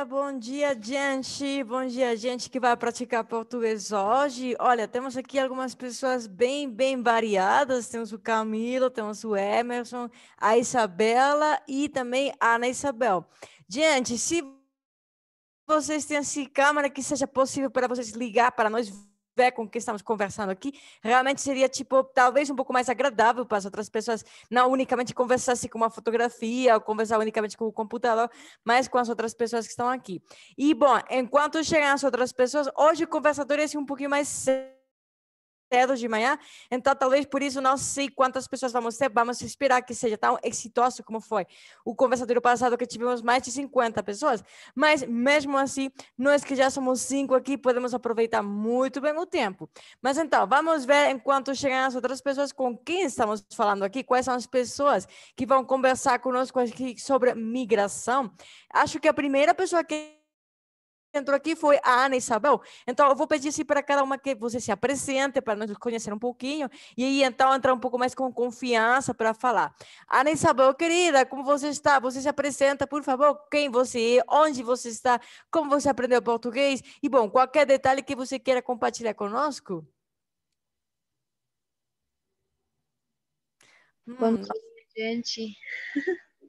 Bom dia, gente. Bom dia, gente que vai praticar português hoje. Olha, temos aqui algumas pessoas bem variadas. Temos o Camilo, temos o Emerson, a Isabela e também a Ana Isabel. Gente, se vocês têm assim câmera que seja possível para vocês ligar para nós ver com o que estamos conversando aqui, realmente seria tipo talvez um pouco mais agradável para as outras pessoas, não unicamente conversar assim com uma fotografia ou conversar unicamente com o computador, mas com as outras pessoas que estão aqui. E bom, enquanto chegam as outras pessoas, hoje o conversatório é assim, um pouquinho mais cedo de manhã, então talvez por isso não sei quantas pessoas vamos ter, vamos esperar que seja tão exitoso como foi o conversatório passado, que tivemos mais de 50 pessoas, mas mesmo assim, nós que já somos 5 aqui, podemos aproveitar muito bem o tempo. Mas então, vamos ver enquanto chegam as outras pessoas com quem estamos falando aqui, quais são as pessoas que vão conversar conosco aqui sobre migração. Acho que a primeira pessoa que entrou aqui foi a Ana Isabel. Então, eu vou pedir assim, para cada uma que você se apresente, para nós conhecer um pouquinho, e aí então entrar um pouco mais com confiança para falar. Ana Isabel, querida, como você está? Você se apresenta, por favor, quem você é, onde você está, como você aprendeu português, e bom, qualquer detalhe que você queira compartilhar conosco. Bom Hum, dia, gente.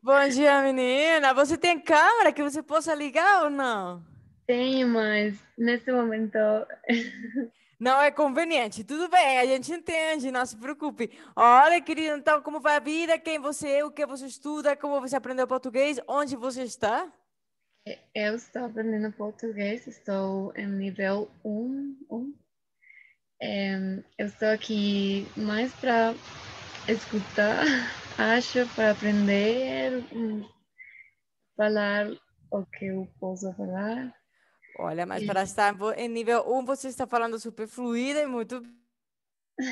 Bom dia, menina. Você tem câmera que você possa ligar ou não? Tenho, mas nesse momento Não é conveniente. Tudo bem, a gente entende, não se preocupe. Olha, querida, então, como vai a vida? Quem você é? O que você estuda? Como você aprendeu português? Onde você está? eu estou aprendendo português, estou em nível 1. Eu estou aqui mais para escutar, acho, para aprender, falar o que eu posso falar. Olha, mas E, para estar em nível 1, você está falando super fluida e muito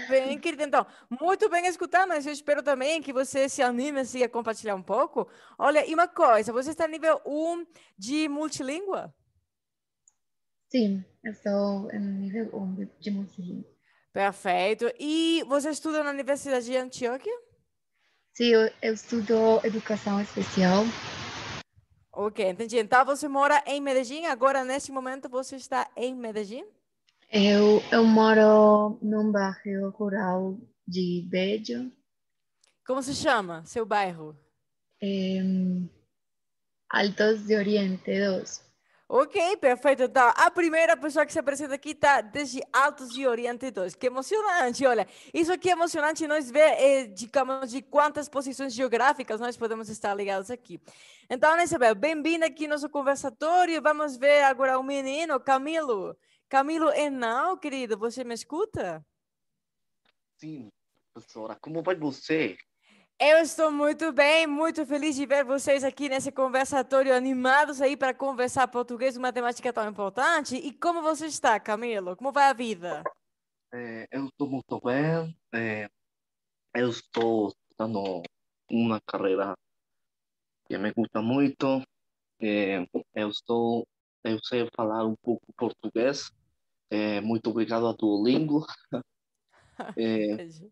bem, querida. Então, muito bem escutar, mas eu espero também que você se anime assim, a compartilhar um pouco. Olha, e uma coisa, você está em nível 1 de multilíngua? sim, eu estou em nível 1 de música. Perfeito. E você estuda na Universidade de Antioquia? Sim, eu estudo educação especial. Ok, entendi. Então você mora em Medellín, agora neste momento você está em Medellín? Eu moro num bairro rural de Bédio. Como se chama seu bairro? Altos de Oriente 2. Ok, perfeito. Então, a primeira pessoa que se apresenta aqui está desde Altos de Oriente 2. Que emocionante, olha. Isso aqui é emocionante nós ver, digamos, de quantas posições geográficas nós podemos estar ligados aqui. Então, Ana Isabel, bem-vinda aqui no nosso conversatório. Vamos ver agora o menino, Camilo. Camilo Henao, querido, você me escuta? Sim, professora, como vai você? Eu estou muito bem, muito feliz de ver vocês aqui nesse conversatório animados aí para conversar português e matemática tão importante. E como você está, Camilo? Como vai a vida? Eu estou muito bem. Eu estou estudando uma carreira que me gusta muito. É, eu estou, eu sei falar um pouco português. Muito obrigado a Duolingo. É, Entendi.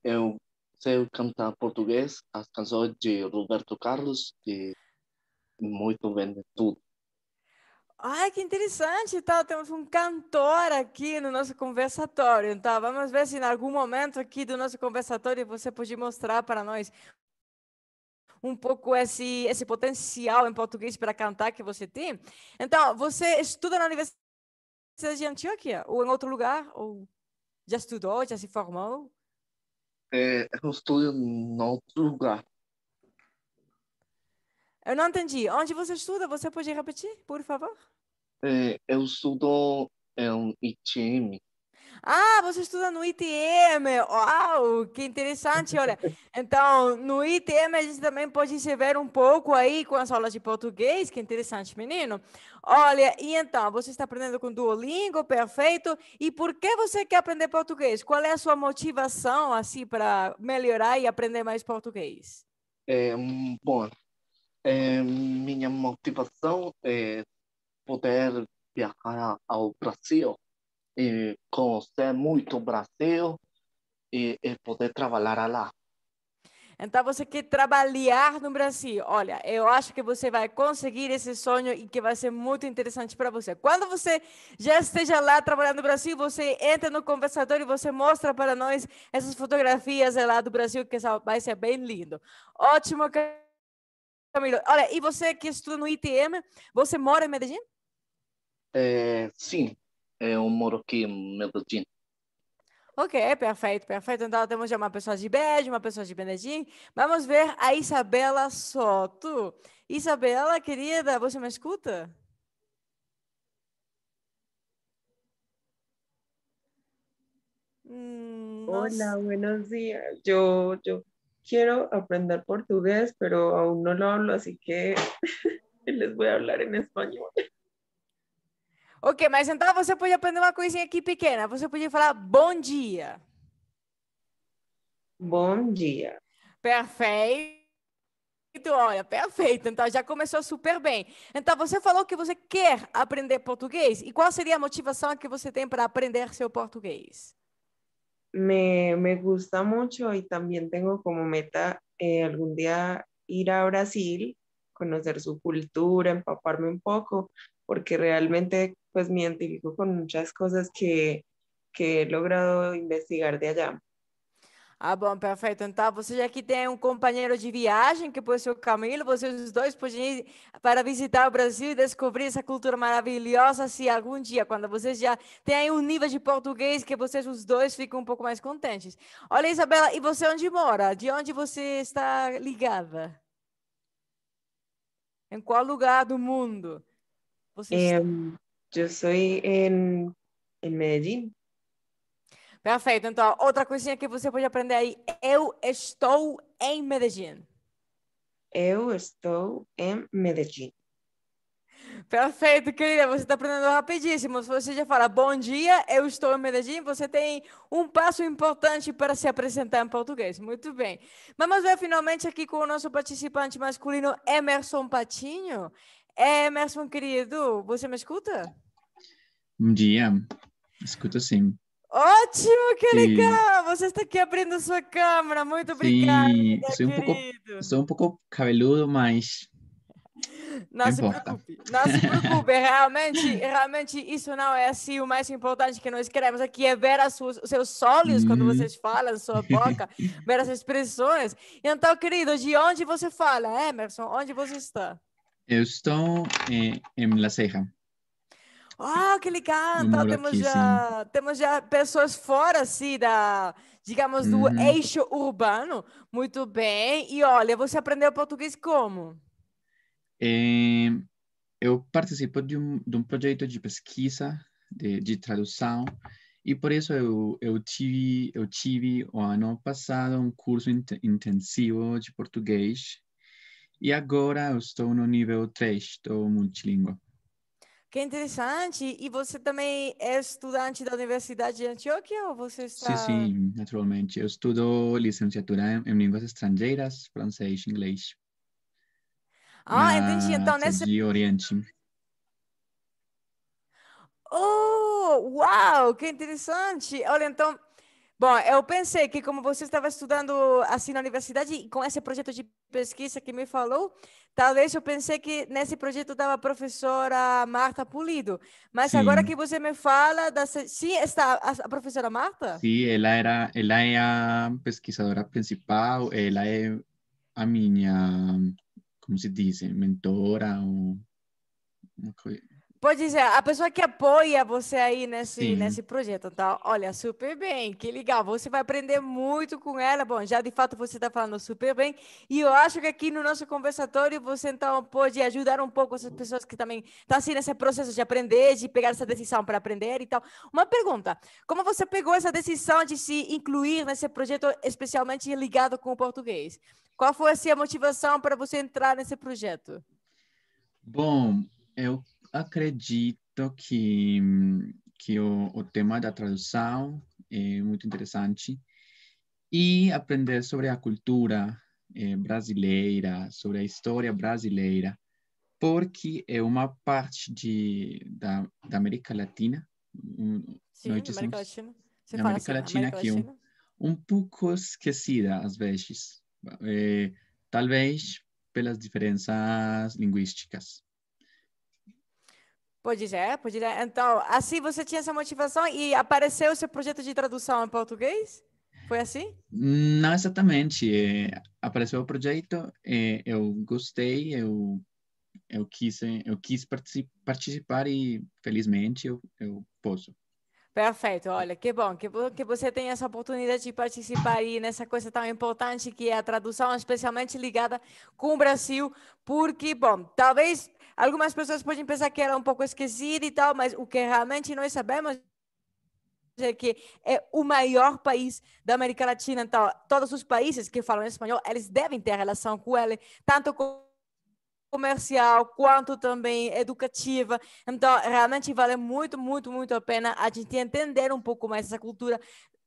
eu sei cantar português, as canções de Roberto Carlos e muito bem de tudo. Ai, que interessante, então temos um cantor aqui no nosso conversatório. Então, vamos ver se em algum momento aqui do nosso conversatório você pode mostrar para nós um pouco esse potencial em português para cantar que você tem. Então, você estuda na Universidade de Antioquia ou em outro lugar? Ou já estudou, já se formou? Eu estou em outro lugar. Eu não entendi. Onde você estuda? Você pode repetir, por favor? Eu estudo em ITM. Ah, você estuda no ITM. Uau, que interessante. Olha, então, no ITM a gente também pode se ver um pouco aí com as aulas de português. Que interessante, menino. Olha, e então, você está aprendendo com Duolingo, perfeito. E por que você quer aprender português? Qual é a sua motivação, assim, para melhorar e aprender mais português? Bom, minha motivação é poder viajar ao Brasil e conhecer muito o Brasil e poder trabalhar lá. Então, você quer trabalhar no Brasil. Olha, eu acho que você vai conseguir esse sonho e que vai ser muito interessante para você. Quando você já esteja lá trabalhando no Brasil, você entra no conversatório e você mostra para nós essas fotografias lá do Brasil, que vai ser bem lindo. Ótimo, Camilo. Olha, e você que estuda no ITM, você mora em Medellín? Sim, eu moro aqui em Medellín. Ok, perfeito, perfeito. Então temos já uma pessoa de Bege, uma pessoa de Medellín. Vamos ver a Isabela Soto. Isabela, querida, você me escuta? Não. Hola, buenos días. Yo quiero aprender portugués, pero aún no lo hablo, así que les voy a hablar en español. Ok, mas então você pode aprender uma coisinha aqui pequena. Você pode falar bom dia. Bom dia. Perfeito. Olha, perfeito. Então já começou super bem. Então você falou que você quer aprender português. E qual seria a motivação que você tem para aprender seu português? Me gusta mucho y también tengo como meta algún día ir a Brasil, conocer su cultura, empaparme un poco, porque realmente pues me identifico con muchas cosas que he logrado investigar de allá. Ah, bom, perfeito. Então, você já que tem um companheiro de viagem, que pode ser o Camilo, vocês os dois podem ir para visitar o Brasil e descobrir essa cultura maravilhosa, se algum dia, quando vocês já têm aí um nível de português, que vocês os dois ficam um pouco mais contentes. Olha, Isabela, e você onde mora? De onde você está ligada? Em qual lugar do mundo você está? Yo soy en Medellín. Perfeito. Então, outra coisinha que você pode aprender aí. Eu estou em Medellín. Eu estou em Medellín. Perfeito, querida. Você está aprendendo rapidíssimo. Se você já fala bom dia, eu estou em Medellín, você tem um passo importante para se apresentar em português. Muito bem. Vamos ver finalmente aqui com o nosso participante masculino, Emerson Patinho. Emerson, querido, você me escuta? Bom dia, escuto sim. Ótimo, que Sí, legal! Você está aqui abrindo sua câmera. Muito obrigada, sí, querido. soy un poco cabeludo, mas Não não se importa. preocupe, não se preocupe. Realmente isso não é assim o mais importante que nós queremos aqui é ver os seus olhos quando Hum, vocês falam, sua boca, ver as expressões. Então, querido, de onde você fala, Emerson? Onde você está? eu estou em La Ceja. Ah, que legal! Eu Então moro aqui, sim. temos já pessoas fora assim da, digamos, do Uhum. eixo urbano. Muito bem. E olha, você aprendeu português como? Eh, eu participo de um projeto de pesquisa, de tradução, e por isso eu tive o ano passado um curso intensivo de português, e agora eu estou no nível 3, estou multilingüe. Que interessante. E você também é estudante da Universidade de Antioquia ou você Sim, está... sim, naturalmente. Eu estudo licenciatura em línguas estrangeiras, francês e inglês, Ah, entendi. na Então, nesse... TG Oriente. Oh, uau, que interessante. Olha, então... Bom, eu pensei que como você estava estudando assim na universidade e com esse projeto de pesquisa que me falou, talvez eu pensei que nesse projeto estava a professora Marta Pulido. Mas agora que Sim, você me fala, sim, está a professora Marta? sim, ela é a pesquisadora principal, ela é a minha, como se diz, mentora, ou uma coisa. Pode dizer, a pessoa que apoia você aí nesse Sim, projeto, tá? Olha, super bem, que legal. Você vai aprender muito com ela. Bom, já de fato você está falando super bem. E eu acho que aqui no nosso conversatório você então pode ajudar um pouco essas pessoas que também estão assim nesse processo de aprender, de pegar essa decisão para aprender e tal. Uma pergunta: como você pegou essa decisão de se incluir nesse projeto especialmente ligado com o português? Qual foi assim, a motivação para você entrar nesse projeto? bom, eu acredito que o tema da tradução é muito interessante, e aprender sobre a cultura brasileira, sobre a história brasileira, porque é uma parte da América Latina. Nós Sim, América dizemos Latina. Você da fala América assim, Latina América que é um, Latina? um pouco esquecida às vezes. Talvez pelas diferenças linguísticas. Pode ser, pode ser. Então, assim você tinha essa motivação e apareceu o seu projeto de tradução em português? Foi assim? Não exatamente. Apareceu o projeto, eu gostei, eu quis participar e felizmente eu posso. Perfeito, olha, que bom que você tem essa oportunidade de participar aí nessa coisa tão importante que é a tradução, especialmente ligada com o Brasil, porque, bom, talvez algumas pessoas podem pensar que era um pouco esquecido e tal, mas o que realmente nós sabemos é que é o maior país da América Latina, então todos os países que falam espanhol, eles devem ter relação com ele, tanto comercial, quanto também educativa. Então, realmente vale muito, muito, muito a pena a gente entender um pouco mais essa cultura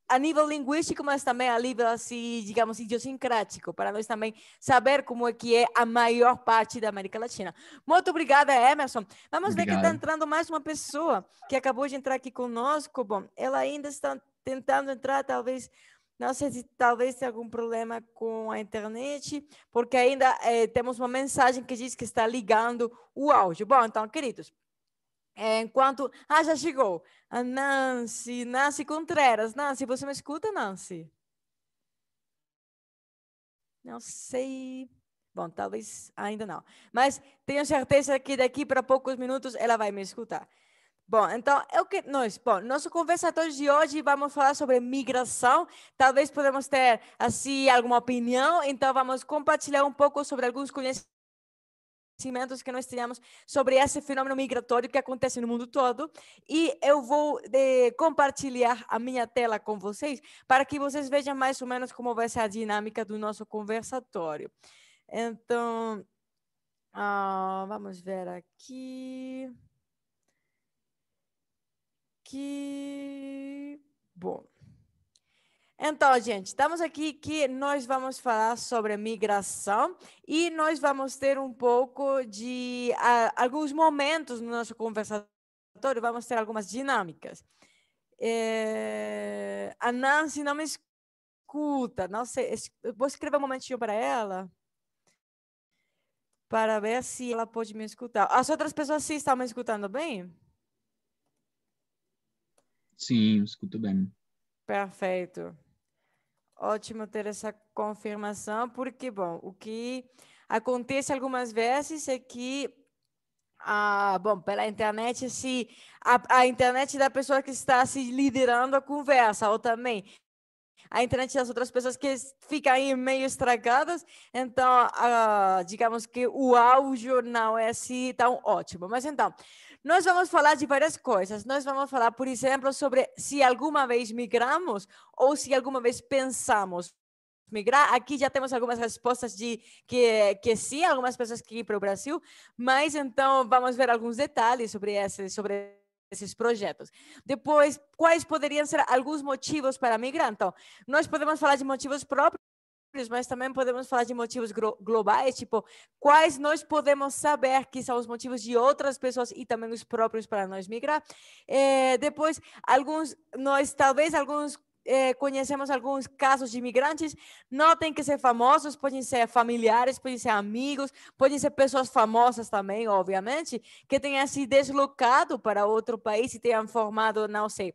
a nível linguístico, mas também a nível, assim, digamos, idiosincrático, para nós também saber como é que é a maior parte da América Latina. Muito obrigada, Emerson. Vamos ver que está Obrigado. entrando mais uma pessoa que acabou de entrar aqui conosco. Bom, ela ainda está tentando entrar, talvez... Não sei se talvez tenha algum problema com a internet, porque ainda temos uma mensagem que diz que está ligando o áudio. Bom, então, queridos, enquanto... Ah, já chegou. A Nancy Contreras. Nancy, você me escuta, Nancy? Não sei. Bom, talvez ainda não. Mas tenho certeza que daqui para poucos minutos ela vai me escutar. Bom, então, nosso conversatório de hoje vamos falar sobre migração. Talvez podemos ter, assim, alguma opinião. Então, vamos compartilhar um pouco sobre alguns conhecimentos que nós tenhamos sobre esse fenômeno migratório que acontece no mundo todo. E eu vou compartilhar a minha tela com vocês para que vocês vejam mais ou menos como vai ser a dinâmica do nosso conversatório. Então, vamos ver aqui. Bom. Então, gente, estamos aqui que nós vamos falar sobre migração e nós vamos ter um pouco de alguns momentos no nosso conversatório, vamos ter algumas dinâmicas. A Nancy não me escuta, não sei, eu vou escrever um momentinho para ela, para ver se ela pode me escutar. As outras pessoas sim estão me escutando bem? Sim, escuto bem. Perfeito. Ótimo ter essa confirmação, porque, bom, o que acontece algumas vezes é que, bom, pela internet, se a internet da pessoa que está se liderando a conversa, ou também a internet das outras pessoas que ficam aí meio estragadas, então, digamos que o áudio não é assim tão ótimo. Mas então, nós vamos falar de várias coisas. Nós vamos falar, por exemplo, sobre se alguma vez migramos ou se alguma vez pensamos migrar. Aqui já temos algumas respostas de que sim, algumas pessoas que ir para o Brasil, mas então vamos ver alguns detalhes sobre esses projetos. Depois, quais poderiam ser alguns motivos para migrar? Então, nós podemos falar de motivos próprios, mas também podemos falar de motivos globais, tipo, quais nós podemos saber que são os motivos de outras pessoas e também os próprios para nós migrar. Depois, talvez alguns conhecemos alguns casos de imigrantes, não tem que ser famosos, podem ser familiares, podem ser amigos, podem ser pessoas famosas também, obviamente, que tenham se deslocado para outro país e tenham formado, não sei,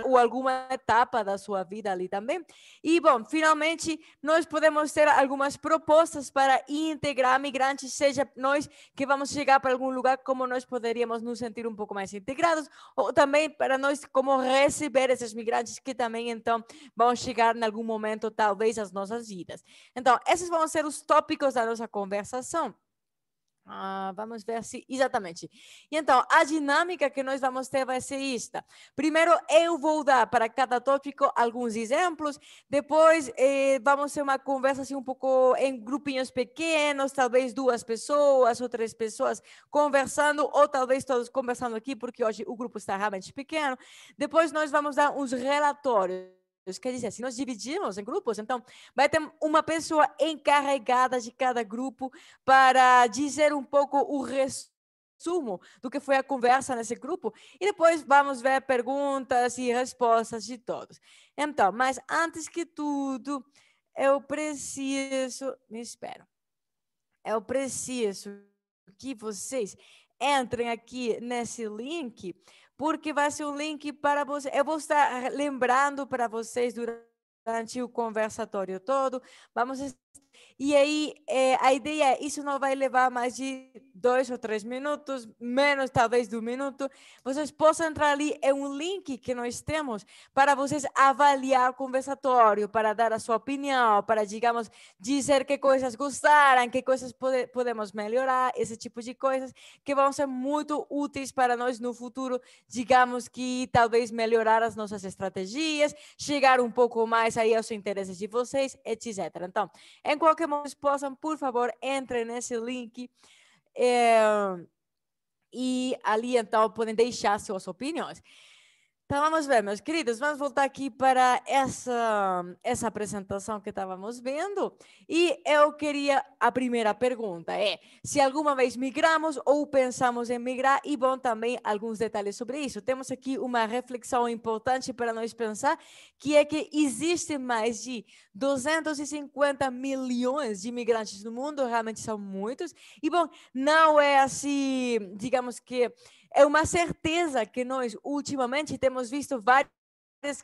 ou alguma etapa da sua vida ali também. E, bom, finalmente, nós podemos ter algumas propostas para integrar migrantes, seja nós que vamos chegar para algum lugar, como nós poderíamos nos sentir um pouco mais integrados, ou também para nós como receber esses migrantes que também, então, vão chegar em algum momento, talvez, às nossas vidas. Então, esses vão ser os tópicos da nossa conversação. Vamos ver se exatamente. E então, a dinâmica que nós vamos ter vai ser esta. Primeiro, eu vou dar para cada tópico alguns exemplos. Depois, vamos ter uma conversa assim um pouco em grupinhos pequenos, talvez 2 pessoas ou 3 pessoas conversando, ou talvez todos conversando aqui, porque hoje o grupo está realmente pequeno. Depois, nós vamos dar uns relatórios. Quer dizer, se nós dividimos em grupos, então vai ter uma pessoa encarregada de cada grupo para dizer um pouco o resumo do que foi a conversa nesse grupo e depois vamos ver perguntas e respostas de todos. Então, mas antes que tudo, eu preciso, me espero, eu preciso que vocês entrem aqui nesse link, porque vai ser um link para você. Eu vou estar lembrando para vocês durante o conversatório todo. E aí, a ideia é, isso não vai levar mais de 2 ou 3 minutos, menos talvez de 1 minuto. Vocês possam entrar ali, é um link que nós temos para vocês avaliar o conversatório, para dar a sua opinião, para, digamos, dizer que coisas gostaram, que coisas podemos melhorar, esse tipo de coisas que vão ser muito úteis para nós no futuro, digamos que talvez melhorar as nossas estratégias, chegar um pouco mais aí aos interesses de vocês, etc. Então, em qualquer momento, possam, por favor, entrem nesse link e ali, então, podem deixar suas opiniões. Então, vamos ver, meus queridos, vamos voltar aqui para essa apresentação que estávamos vendo. E eu queria, a primeira pergunta é, se alguma vez migramos ou pensamos em migrar, e bom, também alguns detalhes sobre isso. Temos aqui uma reflexão importante para nós pensar, que é que existem mais de 250 milhões de imigrantes no mundo, realmente são muitos. E, bom, não é assim, digamos que é uma certeza que nós, ultimamente, temos visto várias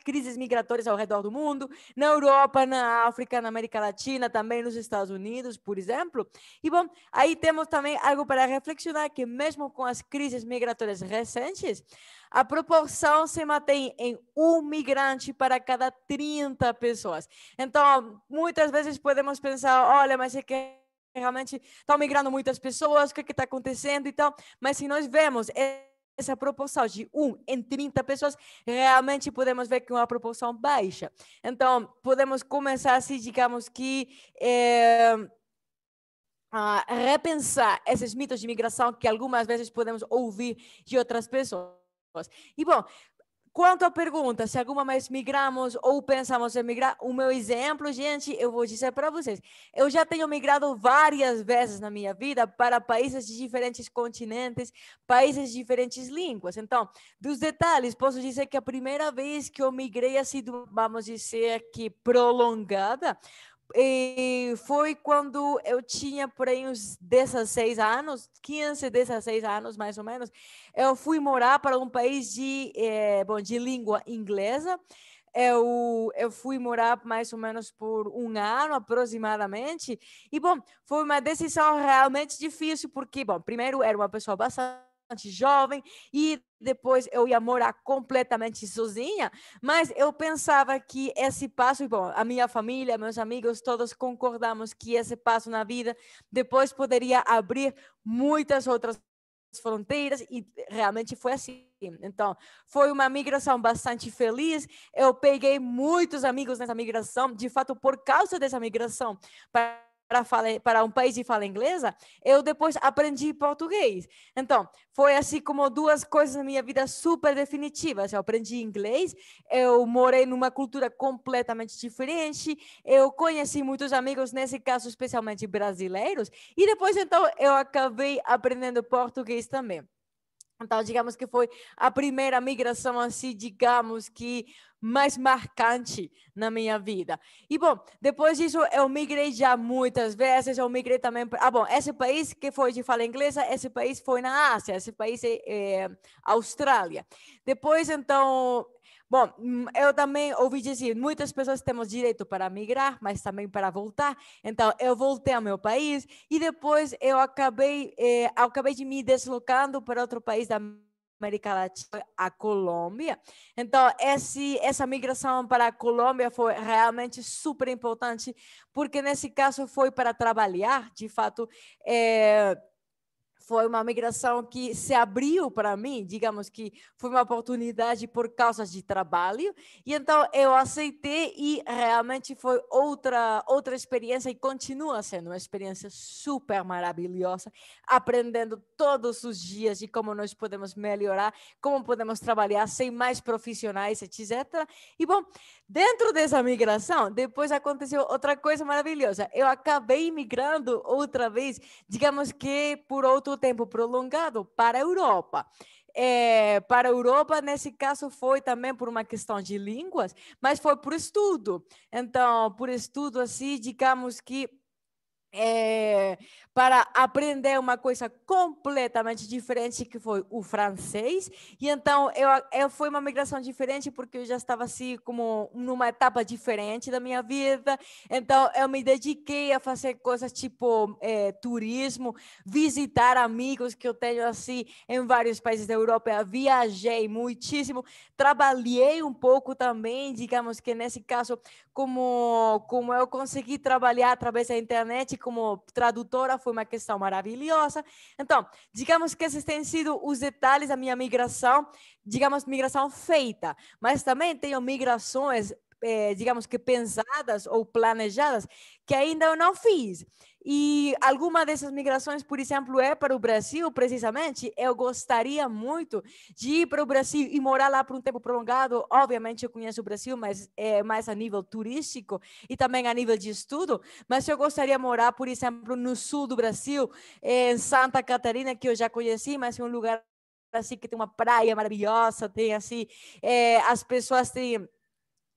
crises migratórias ao redor do mundo, na Europa, na África, na América Latina, também nos Estados Unidos, por exemplo. E, bom, aí temos também algo para reflexionar, que mesmo com as crises migratórias recentes, a proporção se mantém em 1 migrante para cada 30 pessoas. Então, muitas vezes podemos pensar, olha, mas é que realmente estão migrando muitas pessoas, o que está acontecendo e tal, mas se nós vemos essa proporção de 1 em 30 pessoas, realmente podemos ver que é uma proporção baixa. Então, podemos começar assim, digamos que a repensar esses mitos de imigração que algumas vezes podemos ouvir de outras pessoas. E, bom, quanto à pergunta, se alguma vez migramos ou pensamos em migrar, o meu exemplo, gente, eu vou dizer para vocês. Eu já tenho migrado várias vezes na minha vida para países de diferentes continentes, países de diferentes línguas. Então, dos detalhes, posso dizer que a primeira vez que eu migrei, assim, vamos dizer que prolongada, e foi quando eu tinha por aí uns 16 anos, 15, 16 anos mais ou menos. Eu fui morar para um país de língua inglesa. Eu fui morar mais ou menos por 1 ano aproximadamente. E, bom, foi uma decisão realmente difícil, porque, bom, primeiro era uma pessoa bastante jovem e depois eu ia morar completamente sozinha, mas eu pensava que esse passo, e bom, a minha família, meus amigos, todos concordamos que esse passo na vida depois poderia abrir muitas outras fronteiras e realmente foi assim. Então, foi uma migração bastante feliz. Eu peguei muitos amigos nessa migração, de fato, por causa dessa migração para um país de fala inglesa, eu depois aprendi português. Então, foi assim como 2 coisas na minha vida super definitivas. Eu aprendi inglês, eu morei numa cultura completamente diferente, eu conheci muitos amigos, nesse caso, especialmente brasileiros, e depois, então, eu acabei aprendendo português também. Então, digamos que foi a primeira migração, assim, digamos que mais marcante na minha vida. E, bom, depois disso, eu migrei já muitas vezes, eu migrei também... bom, esse país que foi de fala inglesa, esse país foi na Ásia, esse país é Austrália. Depois, então... Bom, eu também ouvi dizer, muitas pessoas temos direito para migrar, mas também para voltar. Então, eu voltei ao meu país e depois eu acabei de me deslocando para outro país da América Latina, a Colômbia. Então, essa migração para a Colômbia foi realmente super importante, porque nesse caso foi para trabalhar, de fato, foi uma migração que se abriu para mim, digamos que foi uma oportunidade por causa de trabalho, e então eu aceitei e realmente foi outra experiência e continua sendo uma experiência super maravilhosa, aprendendo todos os dias de como nós podemos melhorar, como podemos trabalhar sem mais profissionais, etc. E, bom, dentro dessa migração, depois aconteceu outra coisa maravilhosa. Eu acabei migrando outra vez, digamos que por outro tempo prolongado, para a Europa. para a Europa, nesse caso, foi também por uma questão de línguas, mas foi por estudo. Então, por estudo, assim, digamos que para aprender uma coisa completamente diferente, que foi o francês. E então foi uma migração diferente, porque eu já estava assim como numa etapa diferente da minha vida. Então eu me dediquei a fazer coisas tipo turismo, visitar amigos que eu tenho assim em vários países da Europa. Eu viajei muitíssimo, trabalhei um pouco também, digamos que nesse caso, como eu consegui trabalhar através da internet como tradutora, foi uma questão maravilhosa. Então, digamos que esses têm sido os detalhes da minha migração, digamos, migração feita, mas também tenho migrações, digamos que pensadas ou planejadas, que ainda eu não fiz. E alguma dessas migrações, por exemplo, é para o Brasil, precisamente. Eu gostaria muito de ir para o Brasil e morar lá por um tempo prolongado. Obviamente, eu conheço o Brasil, mas é mais a nível turístico e também a nível de estudo. Mas eu gostaria de morar, por exemplo, no sul do Brasil, em Santa Catarina, que eu já conheci, mas é um lugar assim que tem uma praia maravilhosa, tem assim, as pessoas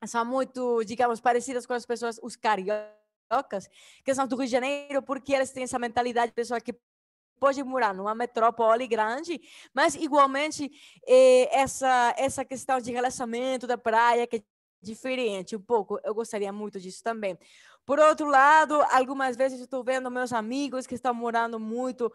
são muito, digamos, parecidas com as pessoas, os cariocas, que são do Rio de Janeiro, porque eles têm essa mentalidade de pessoa que pode morar numa metrópole grande, mas igualmente essa questão de relaxamento da praia, que é diferente um pouco, eu gostaria muito disso também. Por outro lado, algumas vezes eu estou vendo meus amigos que estão morando muito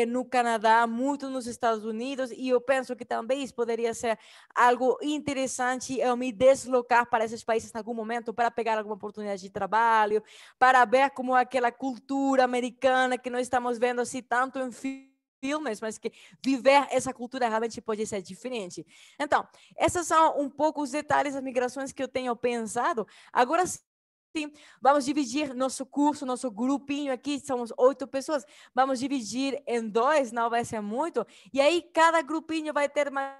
no Canadá, muito nos Estados Unidos, e eu penso que também isso poderia ser algo interessante eu me deslocar para esses países em algum momento para pegar alguma oportunidade de trabalho, para ver como aquela cultura americana que nós estamos vendo assim tanto em filmes, mas que viver essa cultura realmente pode ser diferente. Então, esses são um pouco os detalhes das migrações que eu tenho pensado. Agora sim, vamos dividir nosso curso, nosso grupinho aqui, somos 8 pessoas, vamos dividir em 2, não vai ser muito, e aí cada grupinho vai ter mais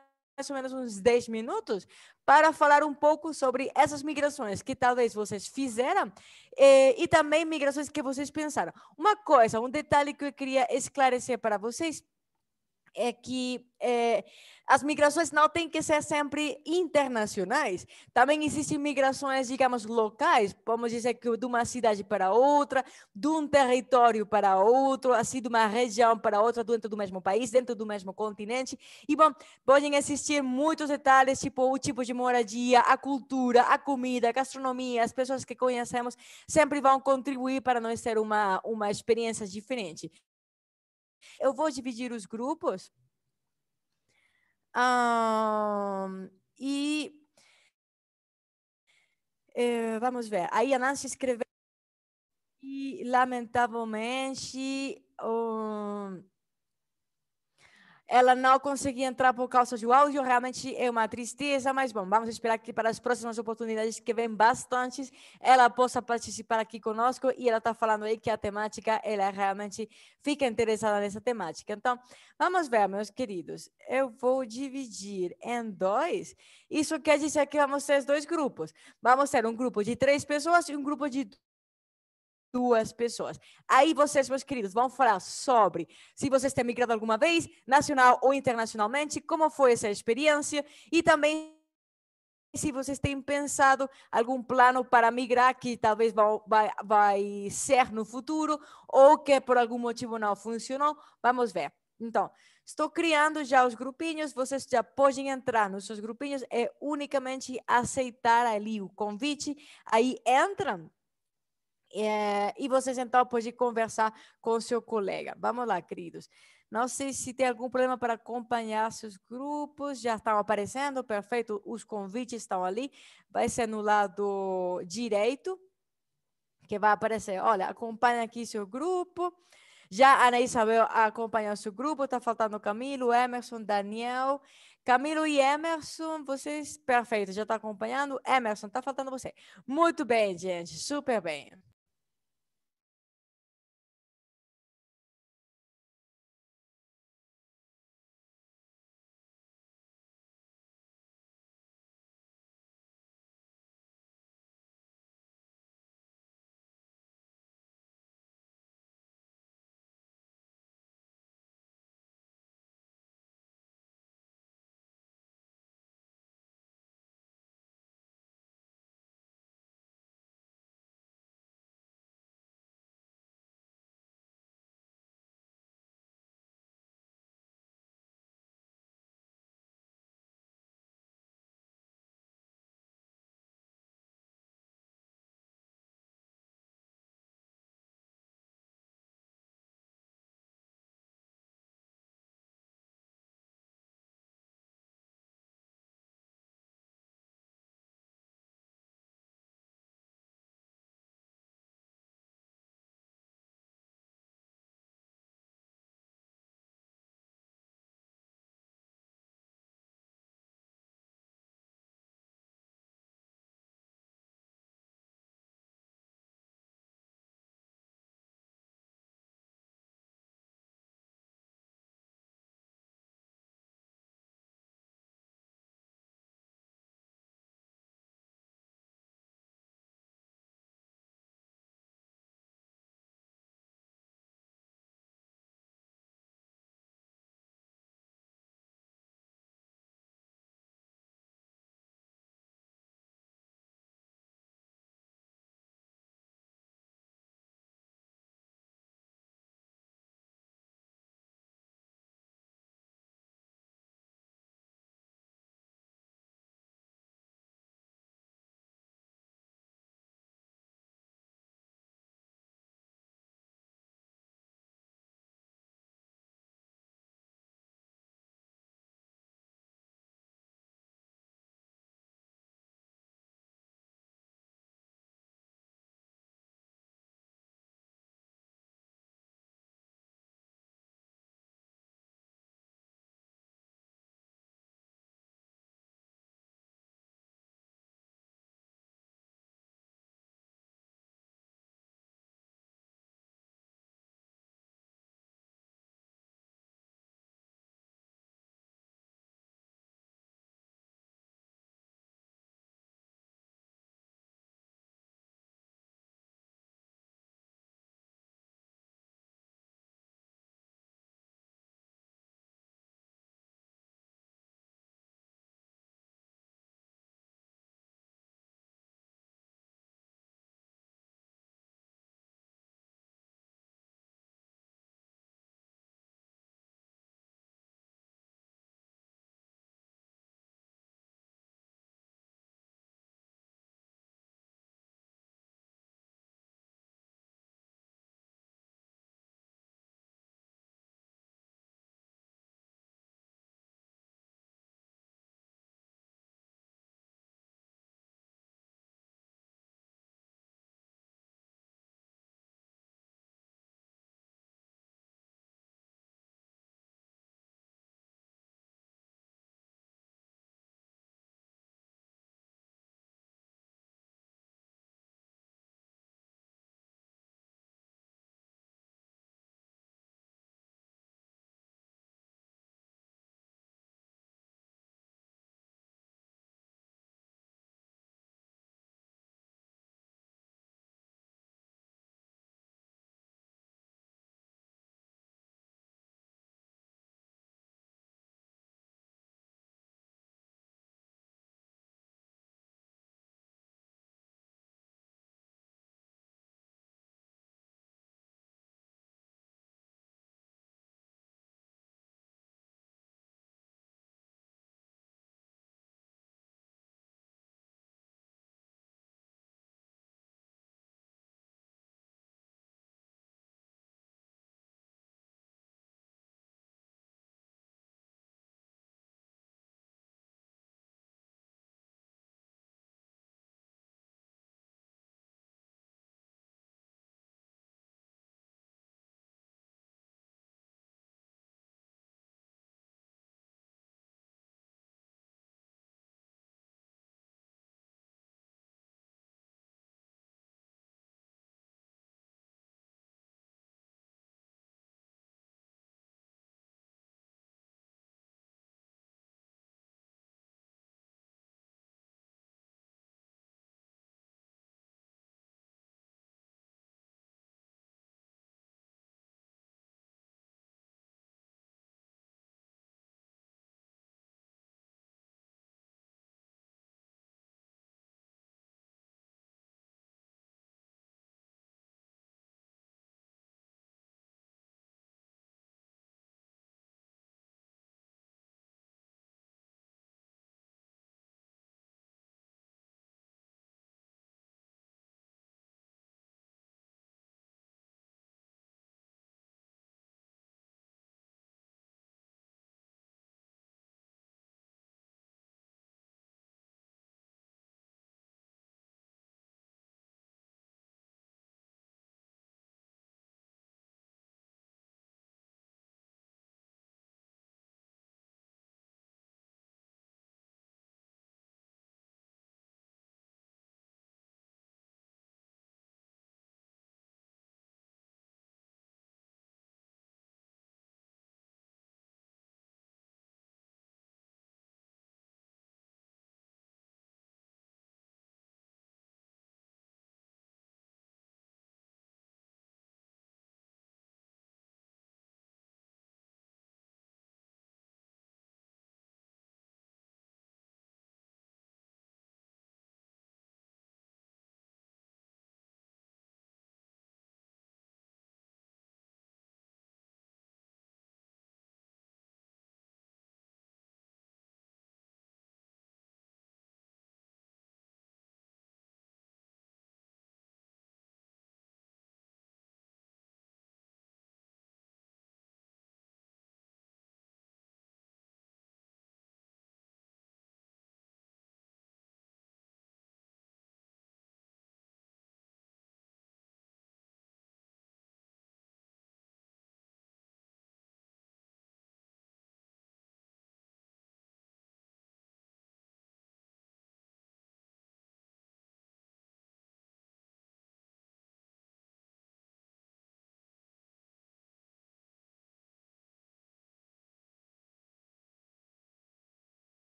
ou menos uns 10 minutos para falar um pouco sobre essas migrações que talvez vocês fizeram e também migrações que vocês pensaram. Uma coisa, um detalhe que eu queria esclarecer para vocês é que as migrações não têm que ser sempre internacionais. Também existem migrações, digamos, locais, vamos dizer que de uma cidade para outra, de um território para outro, assim, de uma região para outra, dentro do mesmo país, dentro do mesmo continente. E, bom, podem existir muitos detalhes, tipo o tipo de moradia, a cultura, a comida, a gastronomia, as pessoas que conhecemos sempre vão contribuir para nós ter uma experiência diferente. Eu vou dividir os grupos e vamos ver. Aí a Nancy escreveu e, lamentavelmente, ela não conseguia entrar por causa do áudio, realmente é uma tristeza, mas bom, vamos esperar que para as próximas oportunidades que vem bastantes, ela possa participar aqui conosco, e ela está falando aí que a temática, ela realmente fica interessada nessa temática. Então, vamos ver, meus queridos, eu vou dividir em 2, isso quer dizer que vamos ter 2 grupos, vamos ter um grupo de 3 pessoas e um grupo de 2 pessoas. Aí vocês, meus queridos, vão falar sobre se vocês têm migrado alguma vez, nacional ou internacionalmente, como foi essa experiência, e também se vocês têm pensado algum plano para migrar que talvez vai ser no futuro ou que por algum motivo não funcionou. Vamos ver. Então, estou criando já os grupinhos, vocês já podem entrar nos seus grupinhos, é unicamente aceitar ali o convite, aí entram. E vocês então podem conversar com o seu colega. Vamos lá, queridos. Não sei se tem algum problema para acompanhar seus grupos. Já estão aparecendo, perfeito. Os convites estão ali. Vai ser no lado direito que vai aparecer. Olha, acompanha aqui seu grupo. Já a Ana Isabel acompanha o seu grupo. Está faltando Camilo, Emerson, Daniel. Camilo e Emerson, vocês, perfeito, já está acompanhando. Emerson, está faltando você. Muito bem, gente, super bem.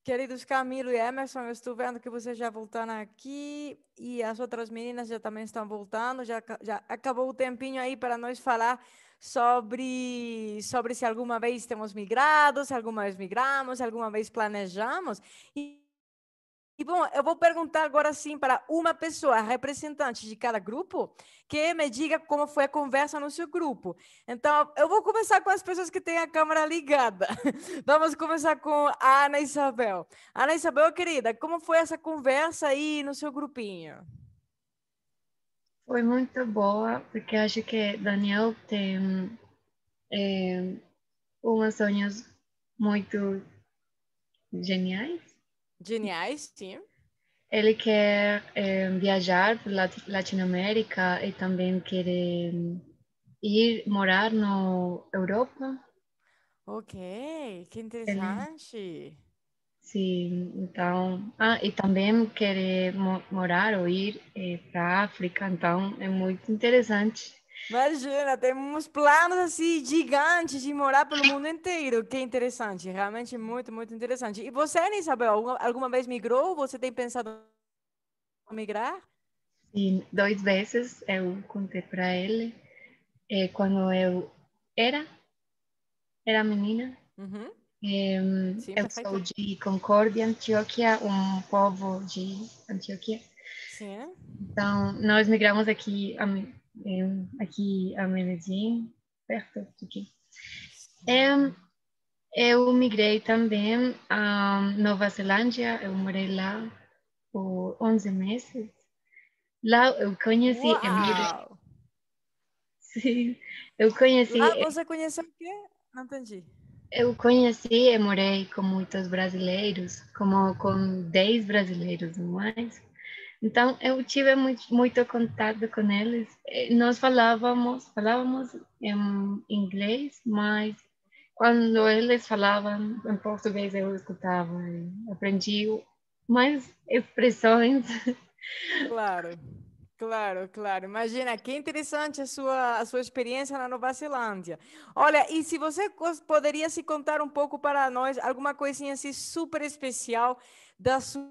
Queridos Camilo e Emerson, eu estou vendo que vocês já voltaram aqui e as outras meninas já também estão voltando. Já acabou o tempinho aí para nós falar sobre se alguma vez temos migrado, se alguma vez migramos, se alguma vez planejamos. Bom, eu vou perguntar agora sim para uma pessoa, representante de cada grupo, que me diga como foi a conversa no seu grupo. Então, eu vou começar com as pessoas que têm a câmera ligada. Vamos começar com a Ana Isabel. Ana Isabel, querida, como foi essa conversa aí no seu grupinho? Foi muito boa, porque acho que Daniel tem uns sonhos muito geniais. Geniais, sim. Ele quer viajar por Latinoamérica e também quer ir morar na Europa. Ok, que Ele, interessante. sim, então, e também quer morar ou ir para a África, então é muito interessante. Imagina, temos planos assim gigantes de morar pelo mundo inteiro. Que interessante, realmente muito, muito interessante. E você, Ana Isabel, alguma vez migrou? Você tem pensado em migrar? Sim, 2 vezes eu contei para ele quando eu era, era menina. Uhum. Sim, Eu sou perfeito. de Concórdia, Antioquia, um povo de Antioquia. Sim. Então, nós migramos aqui a Medellín, perto daqui. Eu migrei também a Nova Zelândia, eu morei lá por 11 meses. Lá eu conheci, Uau! sim, eu conheci, Lá você conheceu o quê? Não entendi. eu conheci e morei com muitos brasileiros, como com 10 brasileiros ou mais. Então, eu tive muito contato com eles. Nós falávamos em inglês, mas quando eles falavam em português, eu escutava e aprendi mais expressões. Claro, claro, claro. Imagina, que interessante a sua experiência na Nova Zelândia. Olha, e se você poderia se contar um pouco para nós, alguma coisinha assim super especial da sua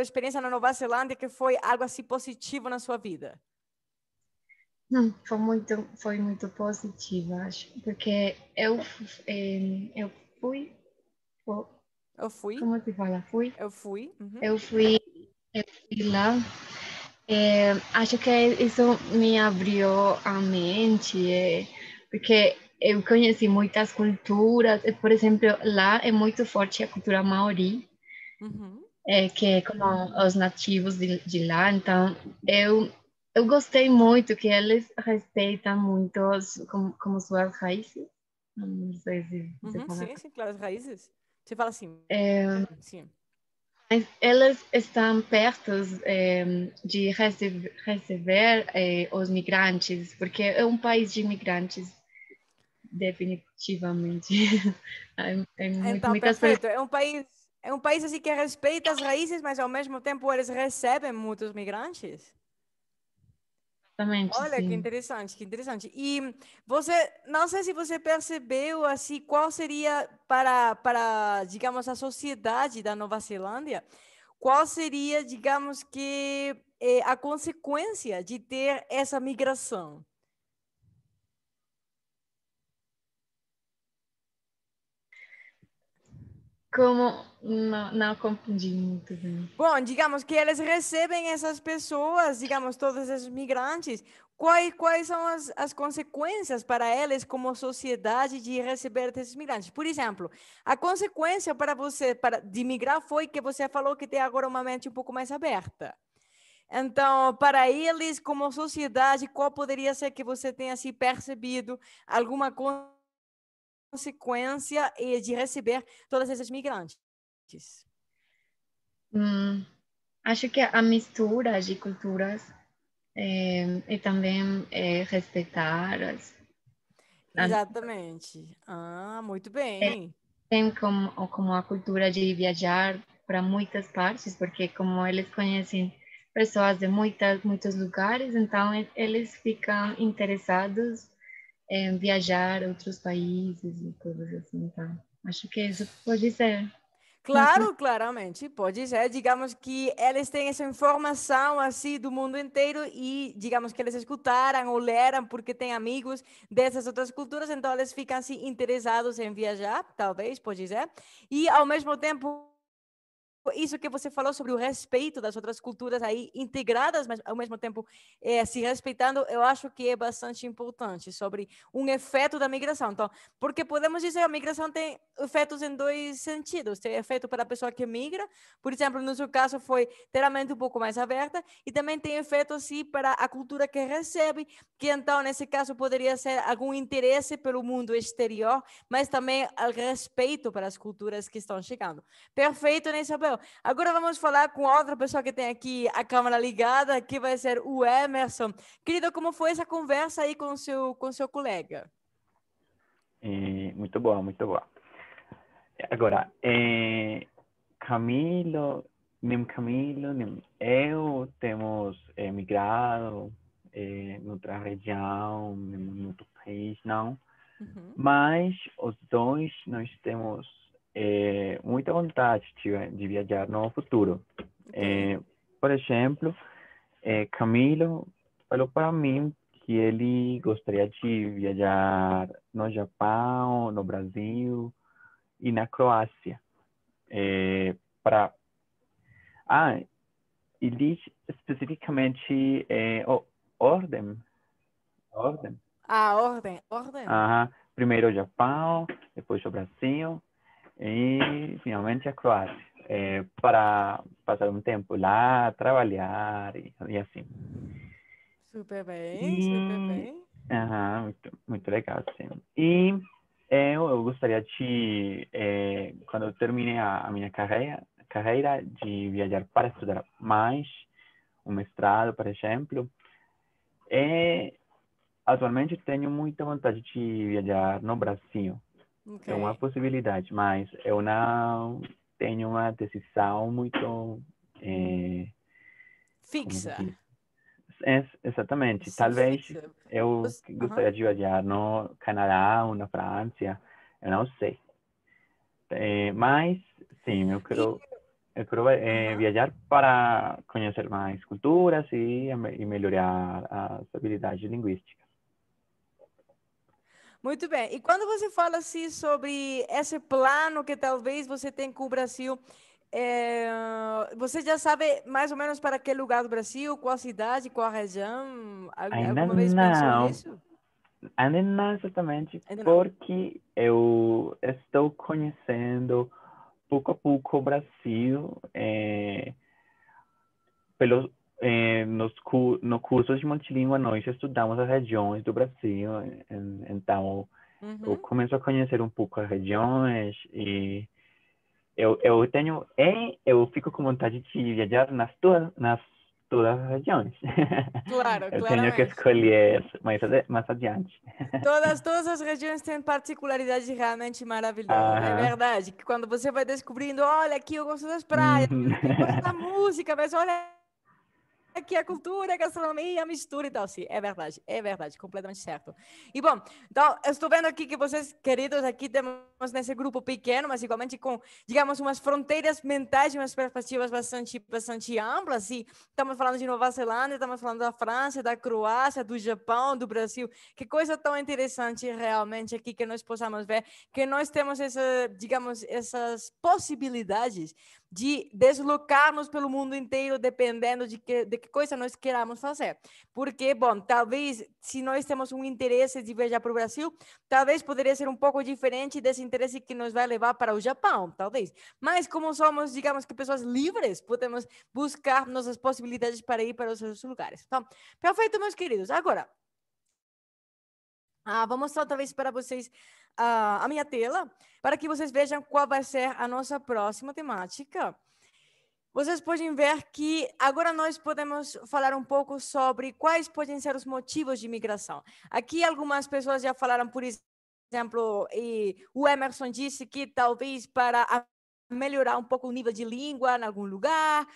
experiência na Nova Zelândia, que foi algo assim positivo na sua vida. Foi muito positivo, acho, porque eu fui, fo- Eu fui, como se fala? eu fui. Uhum. Eu fui, eu fui lá. Acho que isso me abriu a mente, porque eu conheci muitas culturas. Por exemplo, lá é muito forte a cultura maori, Uhum. que é como os nativos de lá. Então, eu gostei muito que eles respeitam muito como suas raízes. Não sei se você Uhum. fala. Sim, sim, claro, as raízes. Você fala assim, sim. Mas elas estão perto de receber os migrantes, porque é um país de imigrantes, definitivamente. Tem Então, muitas pessoas, perfeito. É um país assim que respeita as raízes, mas ao mesmo tempo eles recebem muitos migrantes. exatamente, Olha, que sim. interessante, que interessante. E você, não sei se você percebeu assim, qual seria para, digamos, a sociedade da Nova Zelândia, qual seria, digamos que, a consequência de ter essa migração? Como não compreendi muito bem. Bom, digamos que eles recebem essas pessoas, digamos, todos esses migrantes. Quais são as consequências para eles como sociedade de receber esses migrantes? Por exemplo, a consequência para você de migrar foi que você falou que tem agora uma mente um pouco mais aberta. Então, para eles, como sociedade, qual poderia ser que você tenha se percebido alguma consequência de receber todos esses migrantes? Hum, Acho que a mistura de culturas e também respeitar Exatamente. Ah, muito bem. tem como a cultura de viajar para muitas partes, porque como eles conhecem pessoas de muitos lugares, então eles ficam interessados em viajar a outros países e coisas assim, então. Acho que isso pode ser. Claro, claramente, pode ser. Digamos que eles têm essa informação assim do mundo inteiro e digamos que eles escutaram ou leram porque têm amigos dessas outras culturas, então eles ficam assim interessados em viajar, talvez, pode ser. E ao mesmo tempo isso que você falou sobre o respeito das outras culturas aí integradas, mas ao mesmo tempo se respeitando, eu acho que é bastante importante sobre um efeito da migração. Então, porque podemos dizer que a migração tem efeitos em dois sentidos. Tem efeito para a pessoa que migra, por exemplo, no seu caso foi ter a mente um pouco mais aberta, e também tem efeito assim para a cultura que recebe, que então nesse caso poderia ser algum interesse pelo mundo exterior, mas também o respeito para as culturas que estão chegando. Perfeito, né, Isabel? Agora vamos falar com outra pessoa que tem aqui a câmera ligada, que vai ser o Emerson. Querido, como foi essa conversa aí com seu colega? Muito boa, muito boa. Agora, Camilo, nem eu temos migrado em outra região, em outro país, não. Mas os dois nós temos muita vontade de viajar no futuro. Okay. Por exemplo, Camilo falou para mim que ele gostaria de viajar no Japão, no Brasil e na Croácia. E diz especificamente ordem. Ah, ordem. Primeiro o Japão, depois o Brasil e finalmente a Croácia, para passar um tempo lá, trabalhar e assim. Super bem. Muito, muito legal, sim. E eu gostaria de, quando eu termine a minha carreira, de viajar para estudar mais, um mestrado, por exemplo. Atualmente tenho muita vontade de viajar no Brasil. Okay. É uma possibilidade, mas eu não tenho uma decisão muito fixa. Exatamente. Talvez Fixa. eu gostaria de viajar no Canadá ou na França, eu não sei. Mas, sim, eu quero viajar para conhecer mais culturas e melhorar as habilidades linguísticas. Muito bem. E quando você fala assim sobre esse plano que talvez você tem com o Brasil, você já sabe mais ou menos para que lugar do Brasil, qual cidade, qual região? Alguma vez pensou nisso? Ainda não exatamente, Ainda não. porque eu estou conhecendo pouco a pouco o Brasil no curso de multilíngua nós estudamos as regiões do Brasil, então eu começo a conhecer um pouco as regiões e eu fico com vontade de viajar todas as regiões. Claro, Eu tenho que claramente. escolher mais adiante. Todas as regiões têm particularidades realmente maravilhosas. É verdade que quando você vai descobrindo, olha, aqui eu gosto das praias, eu gosto da música, mas olha aqui a cultura, a gastronomia, a mistura e tal. Sim, é verdade, completamente certo. E bom, então, eu estou vendo aqui que vocês, queridos, aqui temos nesse grupo pequeno, mas igualmente com, digamos, umas fronteiras mentais e umas perspectivas bastante amplas. E estamos falando de Nova Zelândia, estamos falando da França, da Croácia, do Japão, do Brasil. Que coisa tão interessante realmente aqui que nós possamos ver, que nós temos essas possibilidades de deslocarmos pelo mundo inteiro, dependendo de que coisa nós queramos fazer. Porque, bom, talvez, se nós temos um interesse de viajar para o Brasil, talvez poderia ser um pouco diferente desse interesse que nos vai levar para o Japão, talvez. Mas, como somos, digamos que pessoas livres, podemos buscar nossas possibilidades para ir para os outros lugares. Então, perfeito, meus queridos. Agora, vou mostrar outra vez para vocês a minha tela, para que vocês vejam qual vai ser a nossa próxima temática. Vocês podem ver que agora nós podemos falar um pouco sobre quais podem ser os motivos de imigração. Aqui algumas pessoas já falaram, por exemplo, e o Emerson disse que talvez para melhorar um pouco o nível de língua em algum lugar,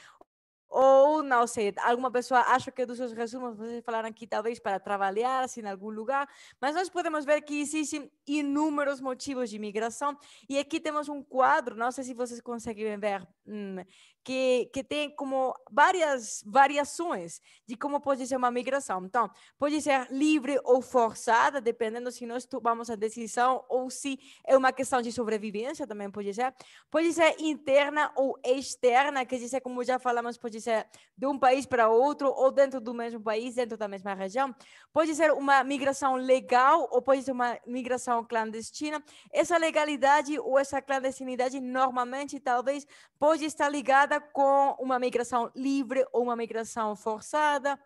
ou, não sei, alguma pessoa acha que dos seus resumos vocês falaram aqui talvez para trabalhar assim, em algum lugar, mas nós podemos ver que existem inúmeros motivos de migração e aqui temos um quadro, não sei se vocês conseguem ver, que tem como várias variações de como pode ser uma migração. Então, pode ser livre ou forçada, dependendo se nós tomamos a decisão ou se é uma questão de sobrevivência, também pode ser. Pode ser interna ou externa, quer dizer, como já falamos, pode ser de um país para outro ou dentro do mesmo país, dentro da mesma região. Pode ser uma migração legal ou pode ser uma migração clandestina. Essa legalidade ou essa clandestinidade, normalmente, talvez, pode estar ligada com uma migração livre ou uma migração forçada.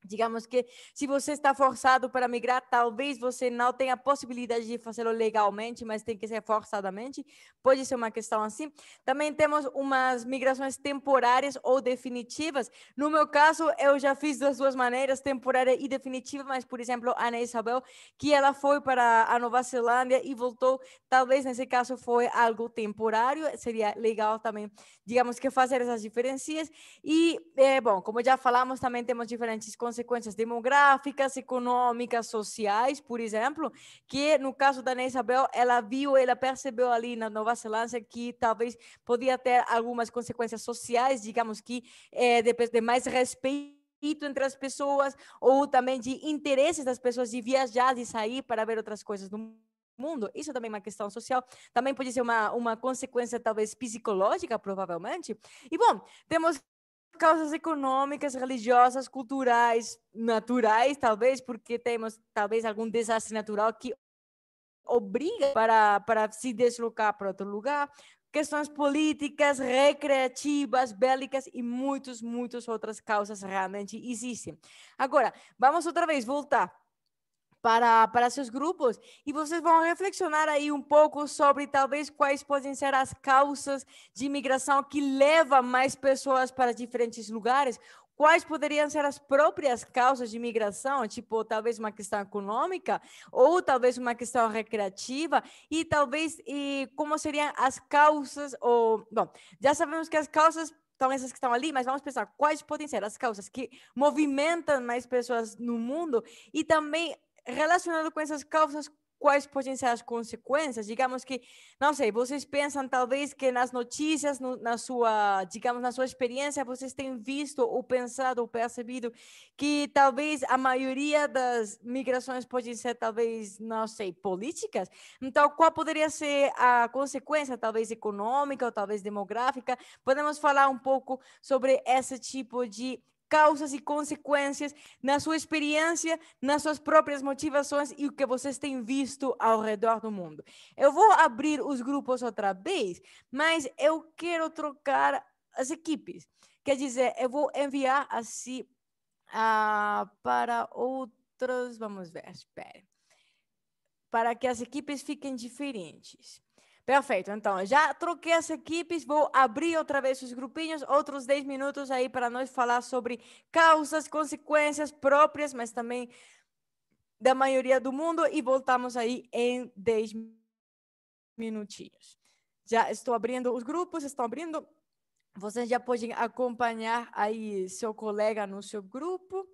Digamos que se você está forçado para migrar, talvez você não tenha a possibilidade de fazê-lo legalmente, mas tem que ser forçadamente. Pode ser uma questão assim. Também temos umas migrações temporárias ou definitivas. No meu caso, eu já fiz das duas maneiras, temporária e definitiva, mas, por exemplo, a Ana Isabel, que ela foi para a Nova Zelândia e voltou, talvez nesse caso foi algo temporário, seria legal também, digamos que fazer essas diferenças. E, bom, como já falamos, também temos diferentes consequências demográficas, econômicas, sociais, por exemplo, que no caso da Ana Isabel, ela percebeu ali na Nova Zelândia que talvez podia ter algumas consequências sociais, digamos que de mais respeito entre as pessoas, ou também de interesses das pessoas de viajar, de sair para ver outras coisas do mundo. Isso também é uma questão social, também pode ser uma consequência talvez psicológica, provavelmente. E bom, temos causas econômicas, religiosas, culturais, naturais, talvez, porque temos talvez algum desastre natural que obriga para se deslocar para outro lugar, questões políticas, recreativas, bélicas e muitas outras causas realmente existem. Agora, vamos outra vez voltar para seus grupos e vocês vão reflexionar aí um pouco sobre talvez quais podem ser as causas de imigração que levam mais pessoas para diferentes lugares, quais poderiam ser as próprias causas de imigração, tipo talvez uma questão econômica ou talvez uma questão recreativa e talvez como seriam as causas ou, bom, já sabemos que as causas são essas que estão ali, mas vamos pensar quais podem ser as causas que movimentam mais pessoas no mundo e também relacionado com essas causas, quais podem ser as consequências? Digamos que, não sei, vocês pensam talvez que nas notícias, na sua, digamos, na sua experiência, vocês têm visto ou pensado ou percebido que talvez a maioria das migrações podem ser talvez, não sei, políticas? Então, qual poderia ser a consequência, talvez econômica ou talvez demográfica? Podemos falar um pouco sobre esse tipo de causas e consequências na sua experiência, nas suas próprias motivações e o que vocês têm visto ao redor do mundo. Eu vou abrir os grupos outra vez, mas eu quero trocar as equipes. Quer dizer, eu vou enviar assim para outras, vamos ver, espere, para que as equipes fiquem diferentes. Perfeito, então já troquei as equipes, vou abrir outra vez os grupinhos, outros 10 minutos aí para nós falar sobre causas, consequências próprias, mas também da maioria do mundo e voltamos aí em 10 minutinhos. Já estou abrindo os grupos, estão abrindo, vocês já podem acompanhar aí seu colega no seu grupo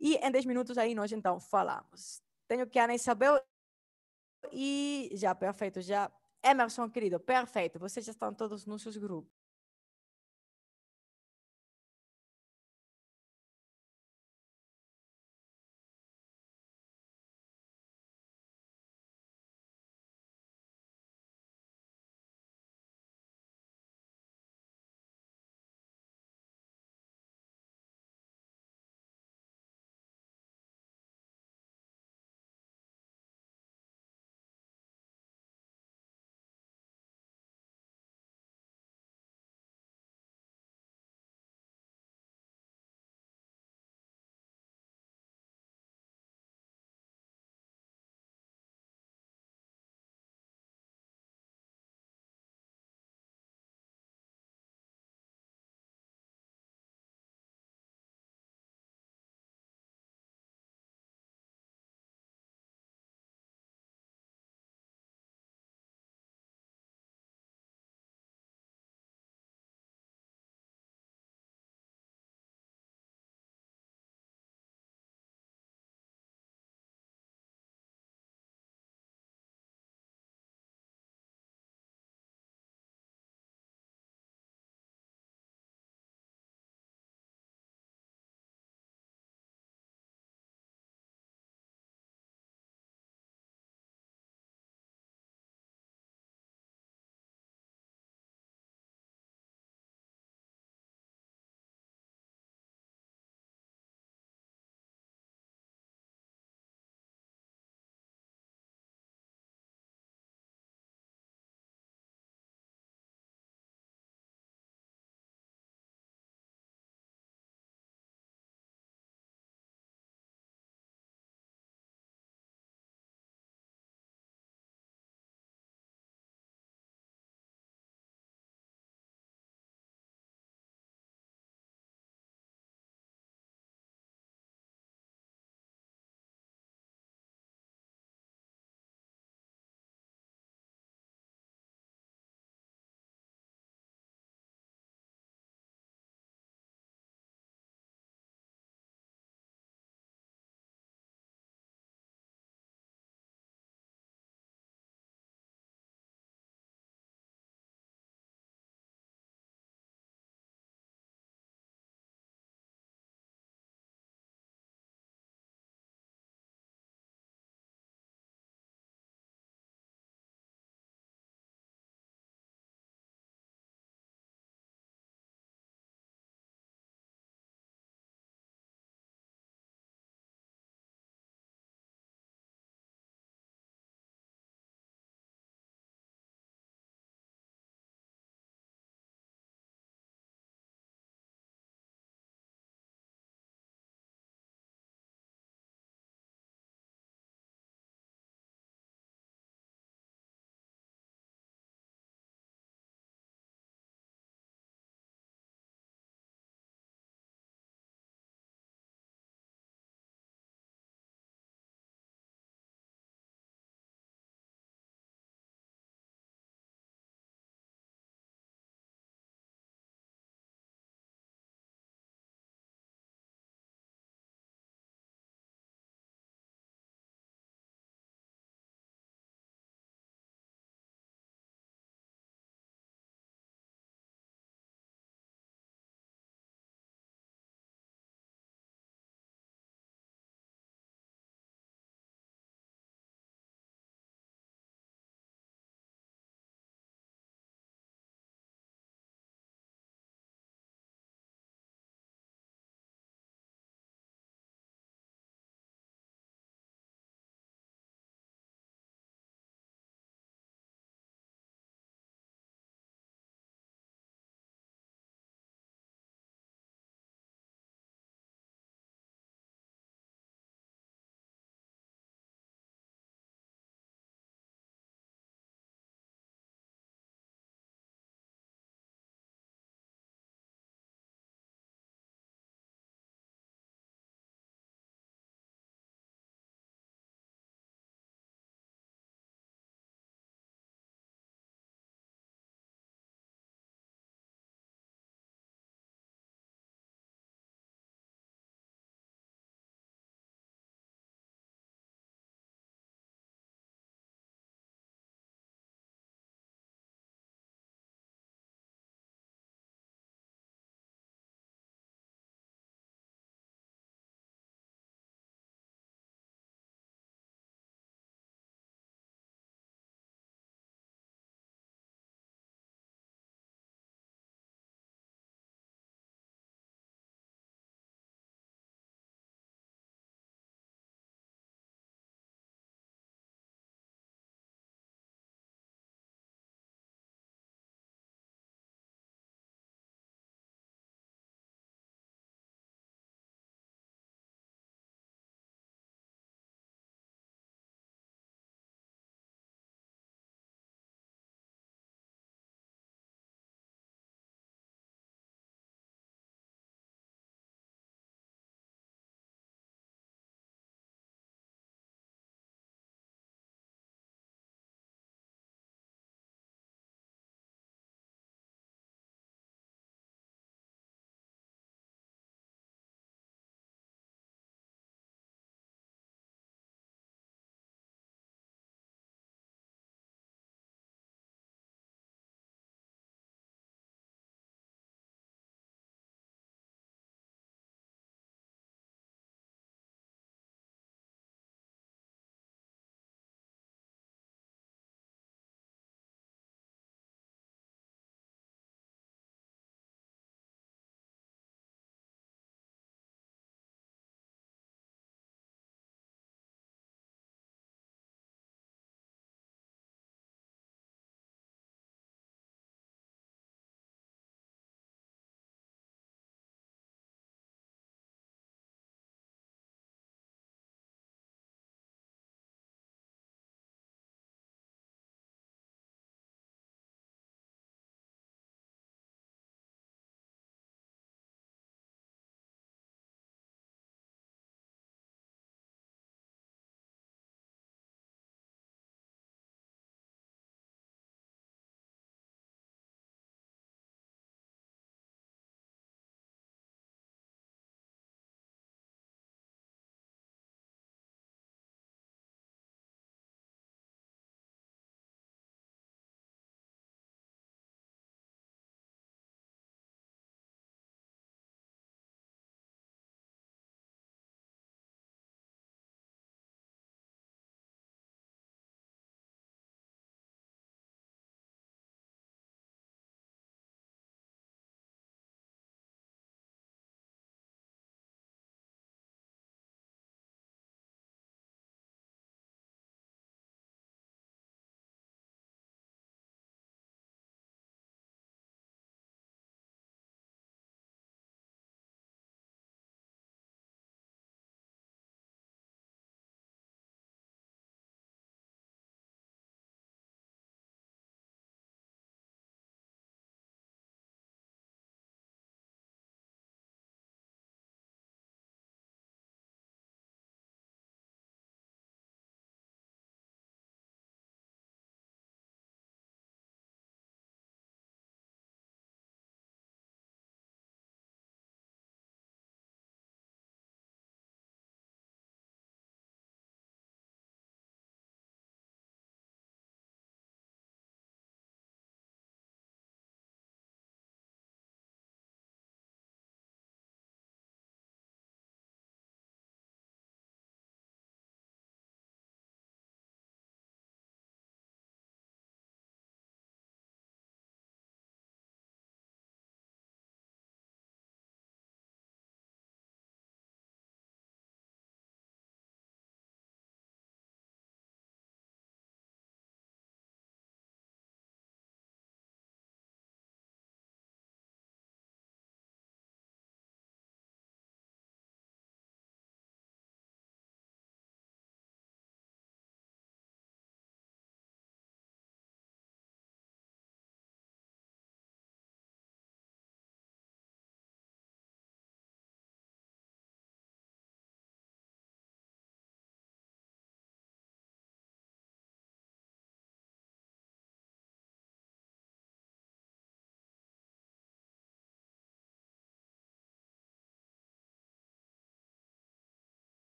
e em 10 minutos aí nós então falamos. Tenho que a Ana Isabel e já, perfeito, já. Emerson, querido, perfeito. Vocês já estão todos nos seus grupos.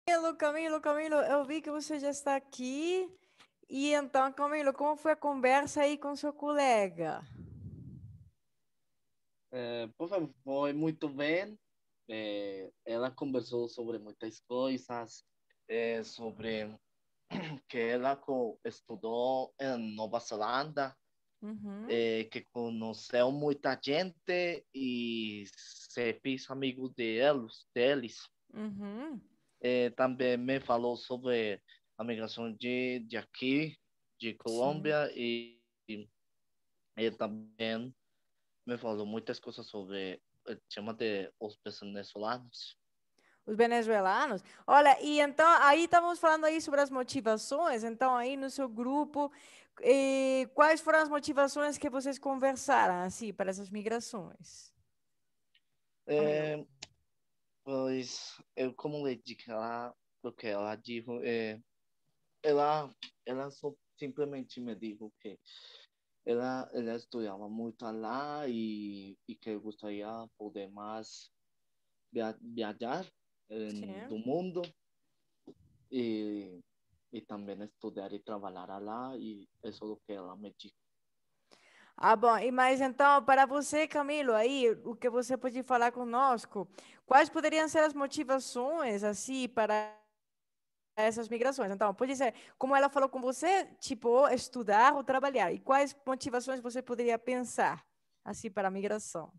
Camilo, eu vi que você já está aqui. E então, Camilo, como foi a conversa aí com seu colega? Por favor, foi muito bem. Ela conversou sobre muitas coisas, sobre que ela estudou em Nova Zelanda, Uhum, que conheceu muita gente e se fez amigo deles. uhum. Também me falou sobre a migração de aqui, de Sim. Colômbia, e também me falou muitas coisas sobre o tema de os venezolanos. Os venezuelanos. Olha, e então aí estamos falando aí sobre as motivações. Então aí no seu grupo, quais foram as motivações que vocês conversaram assim para essas migrações? Camilo. É, pois eu como lhe disse lá, porque ela disse, ela, ela só simplesmente me disse que ela estudava muito lá e que gostaria poder mais viajar do Sim. mundo e, e também estudar e trabalhar lá e isso é o que ela me disse. Ah, bom, e mas então, para você, Camilo, aí, o que você pode falar conosco, quais poderiam ser as motivações, assim, para essas migrações? Então, pode ser, como ela falou com você, tipo, estudar ou trabalhar, e quais motivações você poderia pensar, assim, para a migração?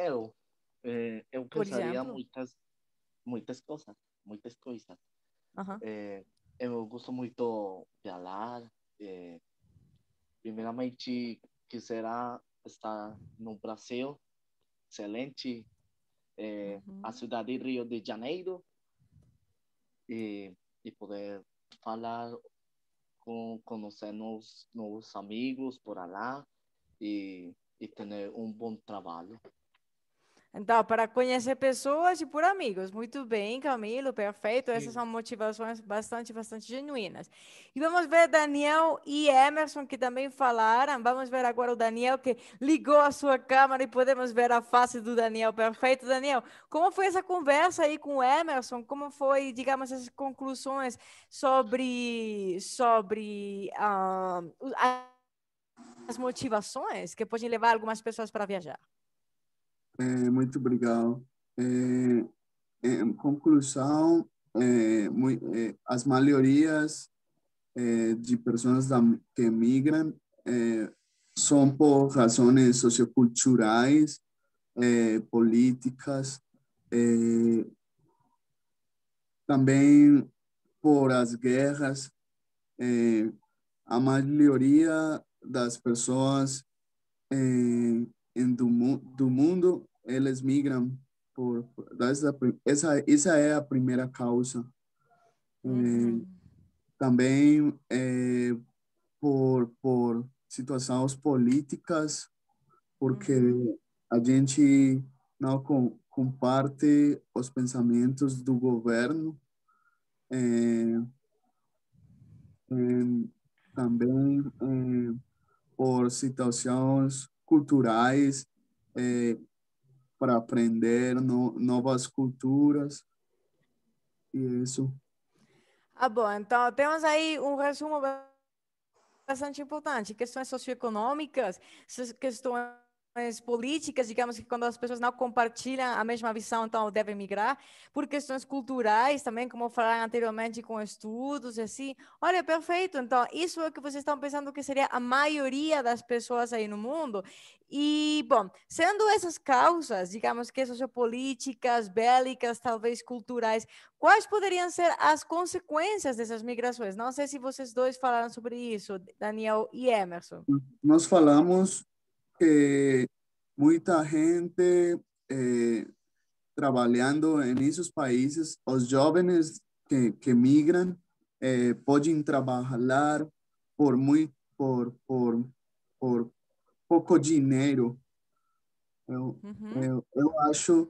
Eu Por pensaria exemplo? muitas coisas, muitas coisas. Aham. Eu gosto muito de falar. eh, Primeiramente, quisera estar no Brasil, excelente, a Uhum. cidade de Rio de Janeiro, e poder falar conhecer novos amigos por lá e ter um bom trabalho. Então, para conhecer pessoas e por amigos. Muito bem, Camilo, perfeito. Essas Sim. são motivações bastante genuínas. E vamos ver Daniel e Emerson, que também falaram. Vamos ver agora o Daniel, que ligou a sua câmera e podemos ver a face do Daniel. Perfeito, Daniel. Como foi essa conversa aí com o Emerson? Como foi, digamos, essas conclusões sobre as motivações que podem levar algumas pessoas para viajar? Muito obrigado. Em conclusão, as maiorias de pessoas que migram são por razões socioculturais, políticas, eh, também por as guerras. Eh, a maioria das pessoas do mundo, eles migram essa é a primeira causa. Uhum. Também por situações políticas, porque Uhum. a gente não comparte os pensamentos do governo. eh, Também por situações culturais, eh, para aprender novas culturas e isso. Ah, bom, então temos aí um resumo bastante importante. Questões socioeconômicas, questões políticas, digamos que quando as pessoas não compartilham a mesma visão, então devem migrar, por questões culturais também, como falaram anteriormente, com estudos e assim. Olha, perfeito. Então, isso é o que vocês estão pensando que seria a maioria das pessoas aí no mundo. E, bom, sendo essas causas, digamos que sociopolíticas, bélicas, talvez culturais, quais poderiam ser as consequências dessas migrações? Não sei se vocês dois falaram sobre isso, Daniel e Emerson. Nós falamos que muita gente trabalhando em esses países, os jovens que migram podem trabalhar por muito por pouco dinheiro. Uhum. Eu acho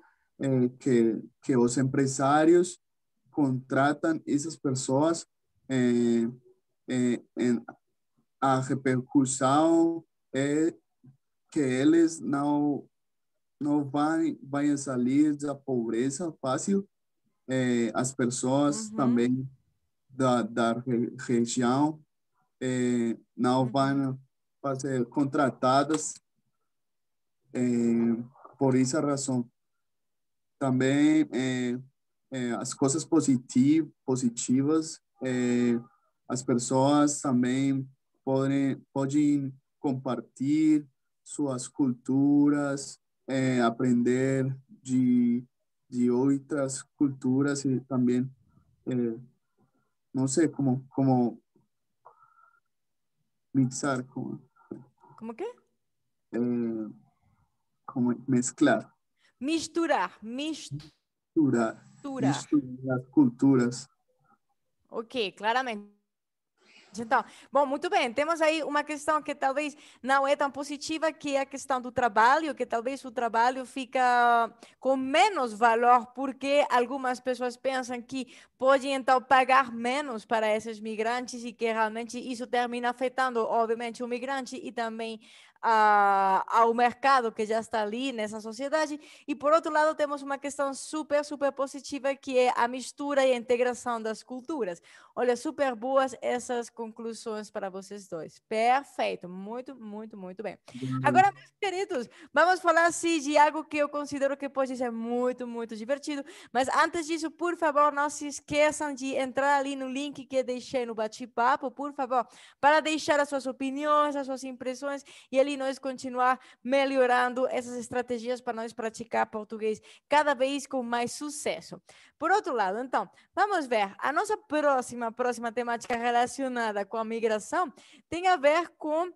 que os empresários contratam essas pessoas eh, em a repercussão é que eles não vai sair da pobreza fácil, as pessoas também da região não vão ser contratadas por essa razão. Também as coisas positivas, as pessoas também podem compartilhar suas culturas, aprender de outras culturas e também, não sei como mixar, como quê? Como mesclar. Misturar. Misturar culturas. Ok, claramente. Então, bom, muito bem, temos aí uma questão que talvez não é tão positiva, que é a questão do trabalho, que talvez o trabalho fica com menos valor, porque algumas pessoas pensam que podem, então, pagar menos para esses migrantes e que realmente isso termina afetando, obviamente, o migrante e também ao mercado que já está ali nessa sociedade. E, por outro lado, temos uma questão super, super positiva, que é a mistura e a integração das culturas. Olha, super boas essas conclusões para vocês dois. Perfeito, muito, muito, muito bem. Agora, meus queridos, vamos falar assim, de algo que eu considero que pode ser muito, muito divertido. Mas antes disso, por favor, não se esqueçam de entrar ali no link que deixei no bate-papo, por favor, para deixar as suas opiniões, as suas impressões, e ali nós continuar melhorando essas estratégias para nós praticar português cada vez com mais sucesso. Por outro lado, então, vamos ver, a nossa próxima temática relacionada com a migração tem a ver com,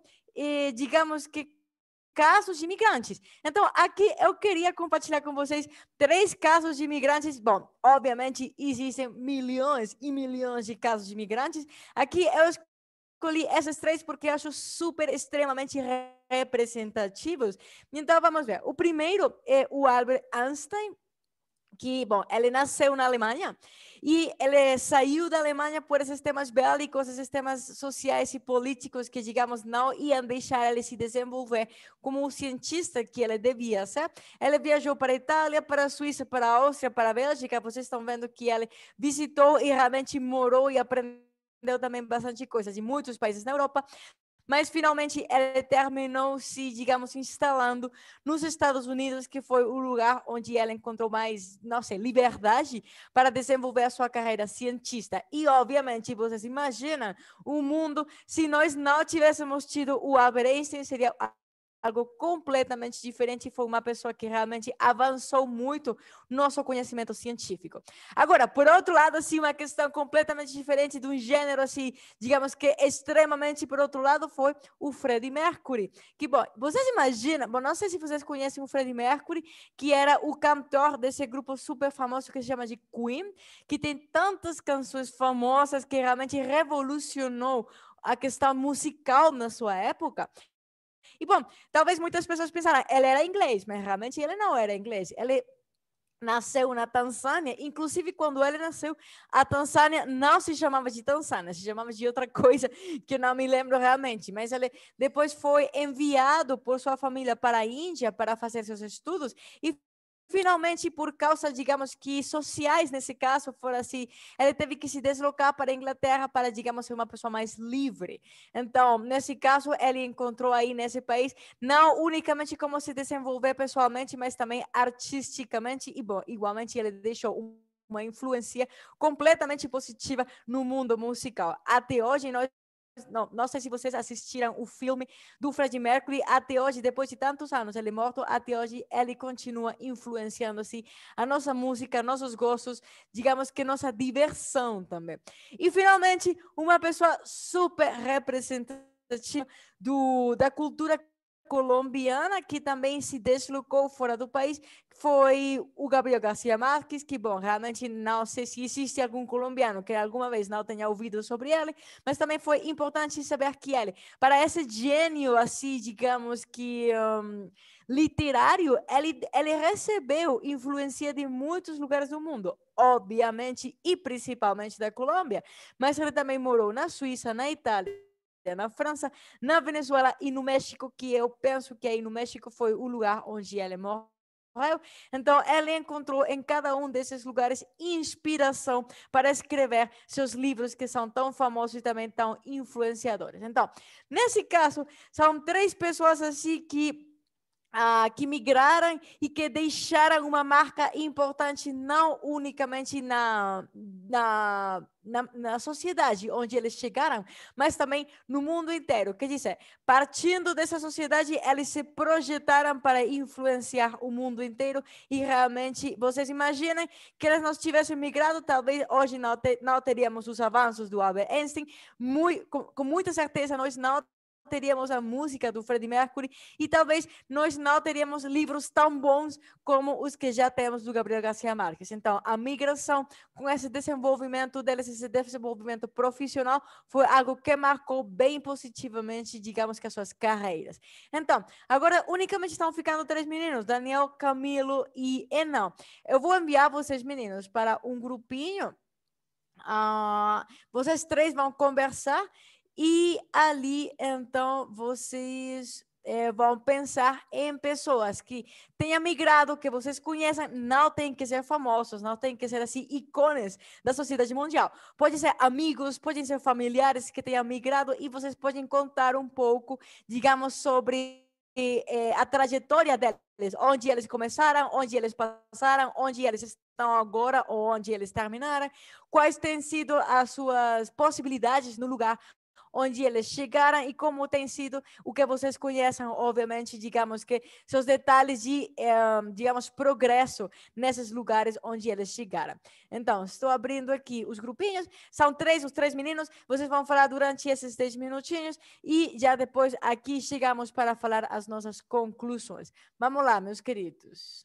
digamos que, casos de imigrantes. Então, aqui eu queria compartilhar com vocês 3 casos de imigrantes. Bom, obviamente existem milhões e milhões de casos de imigrantes. Aqui eu escolhi esses 3 porque acho super, extremamente representativos. Então, vamos ver. O primeiro é o Albert Einstein, que, bom, ele nasceu na Alemanha e ele saiu da Alemanha por esses temas bélicos, esses temas sociais e políticos que, digamos, não iam deixar ele se desenvolver como o cientista que ele devia ser. Ele viajou para a Itália, para a Suíça, para a Áustria, para a Bélgica. Vocês estão vendo que ele visitou e realmente morou e aprendeu também bastante coisas de muitos países na Europa. Mas, finalmente, ele terminou se, digamos, instalando nos Estados Unidos, que foi o lugar onde ele encontrou mais, não sei, liberdade para desenvolver a sua carreira cientista. E, obviamente, vocês imaginam o mundo, se nós não tivéssemos tido o Albert Einstein, seria algo completamente diferente. Foi uma pessoa que realmente avançou muito nosso conhecimento científico. Agora, por outro lado, assim, uma questão completamente diferente, de um gênero, assim, digamos que extremamente por outro lado, foi o Freddie Mercury. Que, bom, vocês imaginam, bom, não sei se vocês conhecem o Freddie Mercury, que era o cantor desse grupo super famoso que se chama de Queen, que tem tantas canções famosas, que realmente revolucionou a questão musical na sua época. E, bom, talvez muitas pessoas pensaram, ele era inglês, mas realmente ele não era inglês. Ele nasceu na Tanzânia, inclusive quando ele nasceu, a Tanzânia não se chamava de Tanzânia, se chamava de outra coisa que eu não me lembro realmente, mas ele depois foi enviado por sua família para a Índia para fazer seus estudos e, finalmente, por causa, digamos que sociais, nesse caso, for assim, ele teve que se deslocar para a Inglaterra para, digamos, ser uma pessoa mais livre. Então, nesse caso, ele encontrou aí nesse país, não unicamente como se desenvolver pessoalmente, mas também artisticamente, e, bom, igualmente ele deixou uma influência completamente positiva no mundo musical. Até hoje, não sei se vocês assistiram o filme do Freddie Mercury. Até hoje, depois de tantos anos ele morto, até hoje ele continua influenciando assim a nossa música, nossos gostos, digamos que nossa diversão também. E, finalmente, uma pessoa super representativa da cultura colombiana, que também se deslocou fora do país, foi o Gabriel Garcia Marques, que, bom, realmente não sei se existe algum colombiano que alguma vez não tenha ouvido sobre ele, mas também foi importante saber que ele, para esse gênio, assim, digamos que literário, ele recebeu influência de muitos lugares do mundo, obviamente, e principalmente da Colômbia, mas ele também morou na Suíça, na Itália, na França, na Venezuela e no México, que eu penso que aí no México foi o lugar onde ele morreu. Então, ela encontrou em cada um desses lugares inspiração para escrever seus livros que são tão famosos e também tão influenciadores. Então, nesse caso, são 3 pessoas assim que migraram e que deixaram uma marca importante não unicamente na sociedade onde eles chegaram, mas também no mundo inteiro. Quer dizer, partindo dessa sociedade, eles se projetaram para influenciar o mundo inteiro e realmente, vocês imaginem que eles não tivessem migrado, talvez hoje não teríamos os avanços do Albert Einstein, com muita certeza nós não teríamos a música do Freddie Mercury e talvez nós não teríamos livros tão bons como os que já temos do Gabriel Garcia Marques. Então, a migração com esse desenvolvimento deles, esse desenvolvimento profissional, foi algo que marcou bem positivamente, digamos que as suas carreiras. Então, agora unicamente estão ficando 3 meninos, Daniel, Camilo e Enan. Eu vou enviar vocês, meninos, para um grupinho. Vocês 3 vão conversar e ali, então, vocês vão pensar em pessoas que tenham migrado, que vocês conheçam, não tem que ser famosos, não tem que ser assim, ícones da sociedade mundial. Pode ser amigos, podem ser familiares que tenham migrado e vocês podem contar um pouco, digamos, sobre a trajetória deles, onde eles começaram, onde eles passaram, onde eles estão agora, ou onde eles terminaram, quais têm sido as suas possibilidades no lugar onde eles chegaram e como tem sido o que vocês conhecem, obviamente, digamos que seus detalhes de, digamos, progresso nesses lugares onde eles chegaram. Então, estou abrindo aqui os grupinhos, são os 3 meninos, vocês vão falar durante esses 10 minutinhos e já depois aqui chegamos para falar as nossas conclusões. Vamos lá, meus queridos.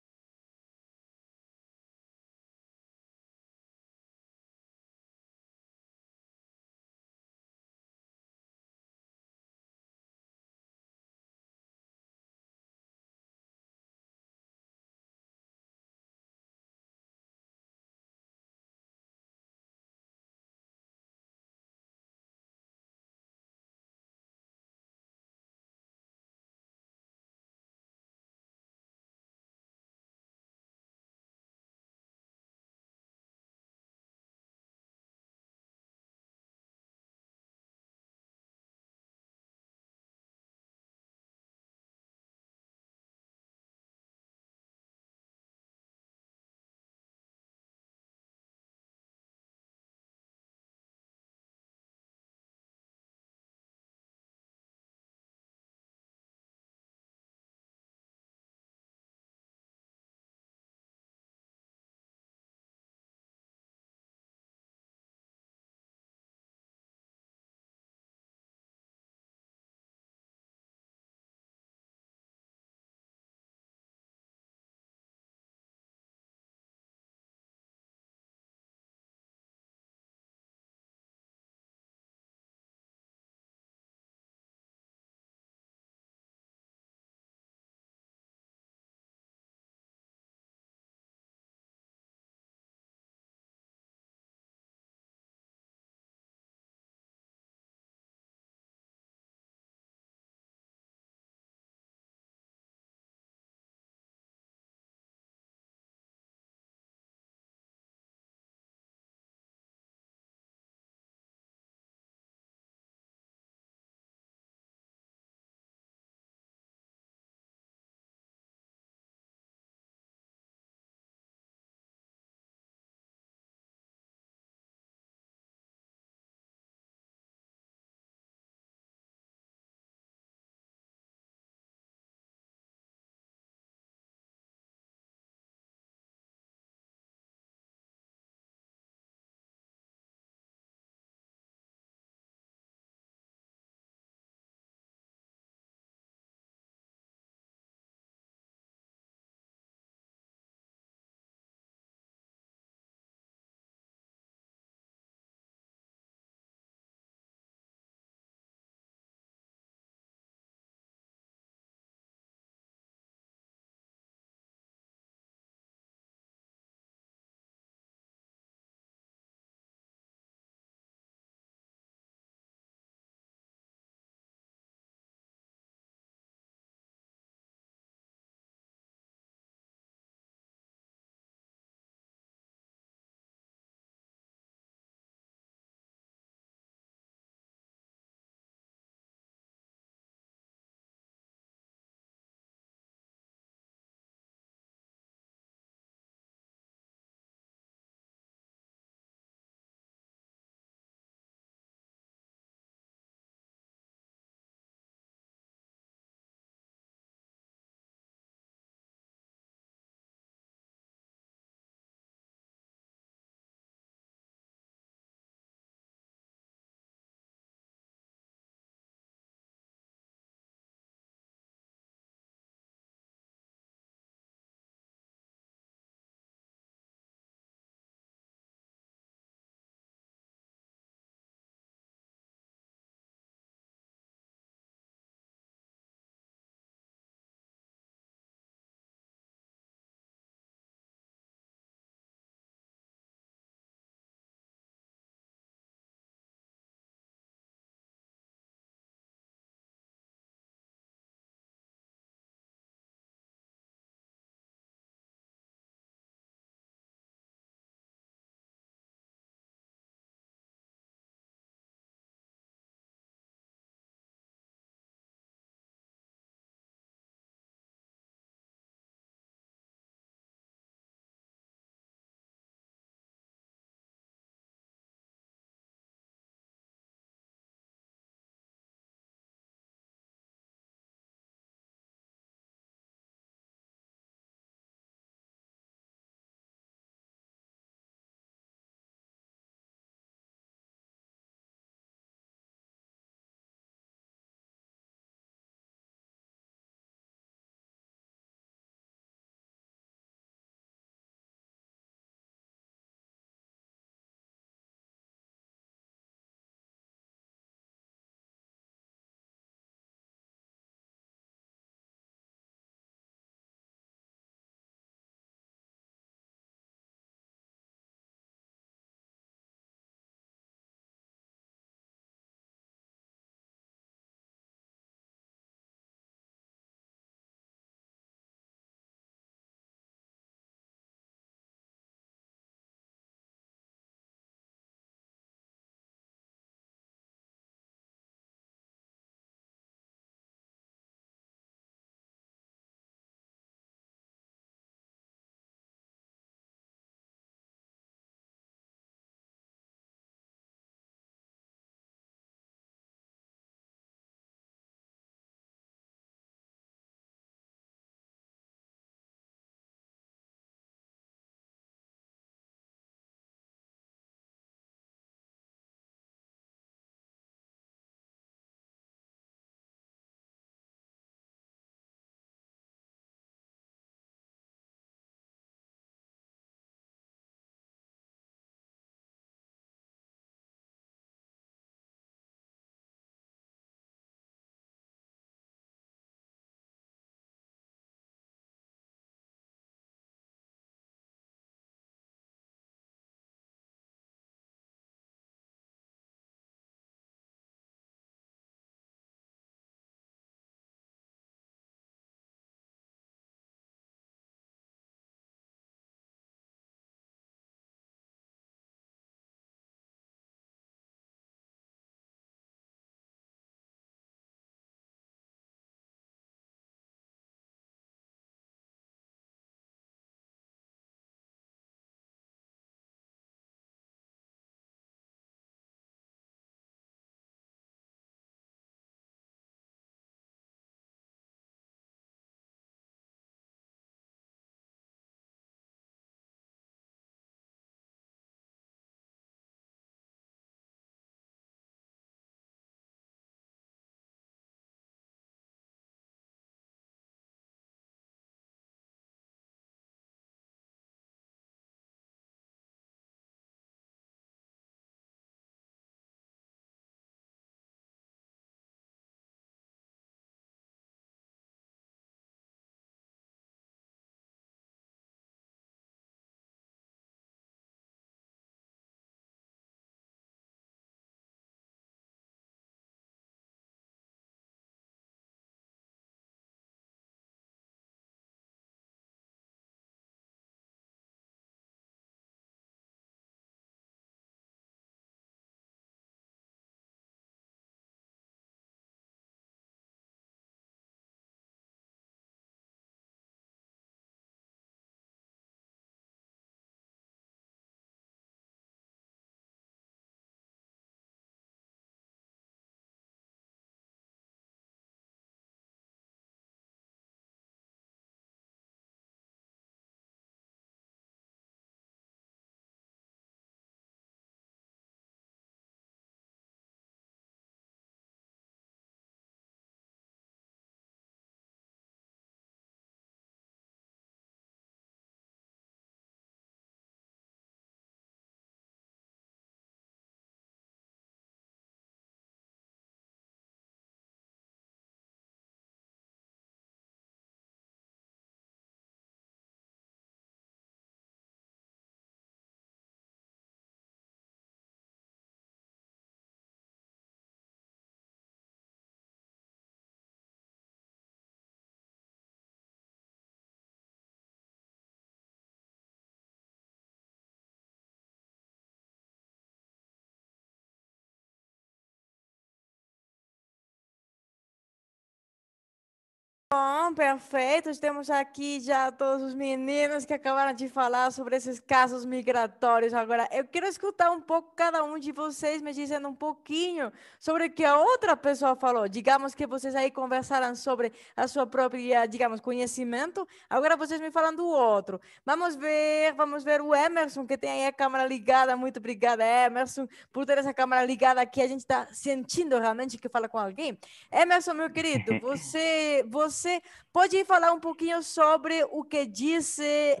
Bom, perfeito. Temos aqui já todos os meninos que acabaram de falar sobre esses casos migratórios. Agora, eu quero escutar um pouco cada um de vocês me dizendo um pouquinho sobre o que a outra pessoa falou. Digamos que vocês aí conversaram sobre a sua própria, digamos, conhecimento. Agora vocês me falam do outro. Vamos ver o Emerson, que tem aí a câmera ligada. Muito obrigada, Emerson, por ter essa câmera ligada aqui. A gente está sentindo realmente que fala com alguém. Emerson, meu querido, você pode falar um pouquinho sobre o que disse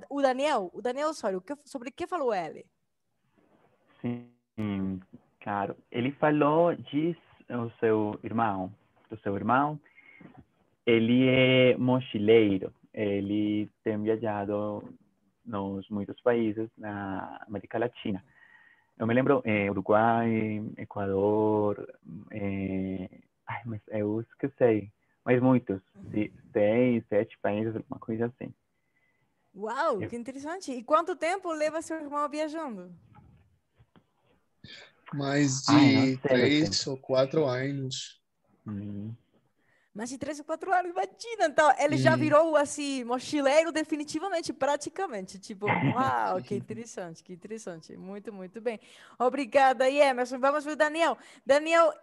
o Daniel? O Daniel, sorry, sobre o que falou ele? Sim, claro. Ele falou do seu irmão, ele é mochileiro, ele tem viajado nos muitos países na América Latina. Eu me lembro, Uruguai, Equador, mas eu esqueci, mas muitos, 6, 7 países, alguma coisa assim. Uau, que interessante. E quanto tempo leva seu irmão viajando? Mais Não de sei, 3 ou 4 anos. Mais de 3 ou 4 anos, imagina. Então, ele já virou, assim, mochileiro definitivamente, praticamente. Tipo, uau, que interessante, que interessante. Muito, muito bem. Obrigada, Emerson. Vamos ver o Daniel. Daniel,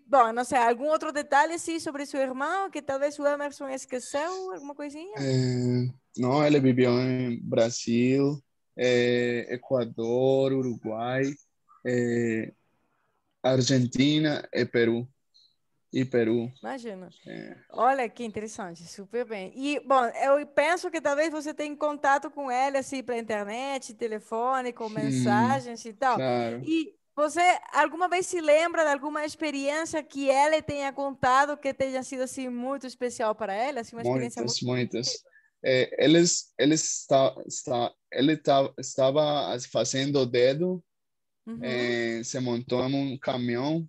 bom, não sei, algum outro detalhe, assim, sobre seu irmão, que talvez o Emerson esqueceu, alguma coisinha? Não, ele viveu em Brasil, Equador, Uruguai, Argentina e Peru. Imagina. Olha que interessante, super bem. E, bom, eu penso que talvez você tenha contato com ele, assim, pela internet, telefone, com mensagens e tal. Claro, E você alguma vez se lembra de alguma experiência que ele tenha contado que tenha sido, assim, muito especial para ele? Assim, uma experiência muito... muitas. Estava fazendo o dedo, Uhum, se montou em um caminhão,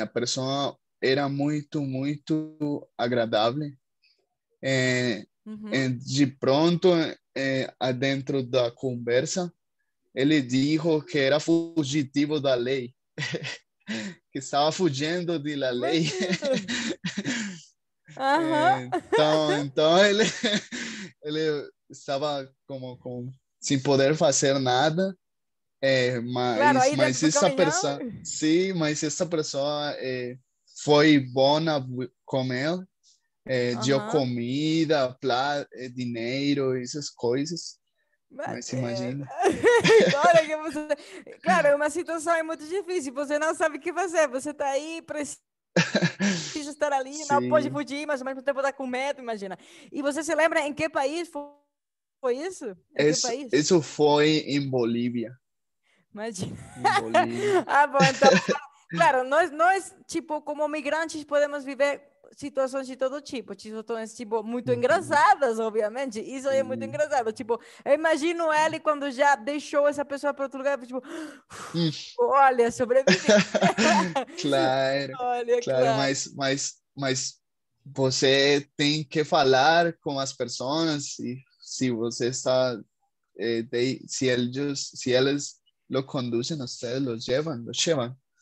a pessoa era muito agradável. uhum. De pronto, adentro da conversa, ele disse que era fugitivo da lei, que estava fugindo da lei. Imagina. Aham. Então ele estava sem poder fazer nada, Claro, aí mas dentro do essa caminhão. pessoa, sim, mas essa pessoa foi boa com ele, deu Aham. comida, dinheiro, essas coisas. Mas, Mas imagina. olha que você. Claro, é uma situação é muito difícil. Você não sabe o que fazer. Você está aí, precisa estar ali, não pode Sim, fugir, mas ao mesmo tempo está com medo, imagina. E você se lembra em que país foi isso? Em que país? isso foi em Bolívia. Imagina. Em Bolívia. Ah, bom, então, claro, nós, tipo, como migrantes, podemos viver situações de todo tipo, situações, tipo, muito Uhum, engraçadas, obviamente, isso aí é muito sim. engraçado, tipo, eu imagino ele quando já deixou essa pessoa para outro lugar, tipo, Hum. olha, sobrevivi. Claro, Olha, claro, claro. mas você tem que falar com as pessoas e se você está, se eles lo conduzem, vocês lo llevan,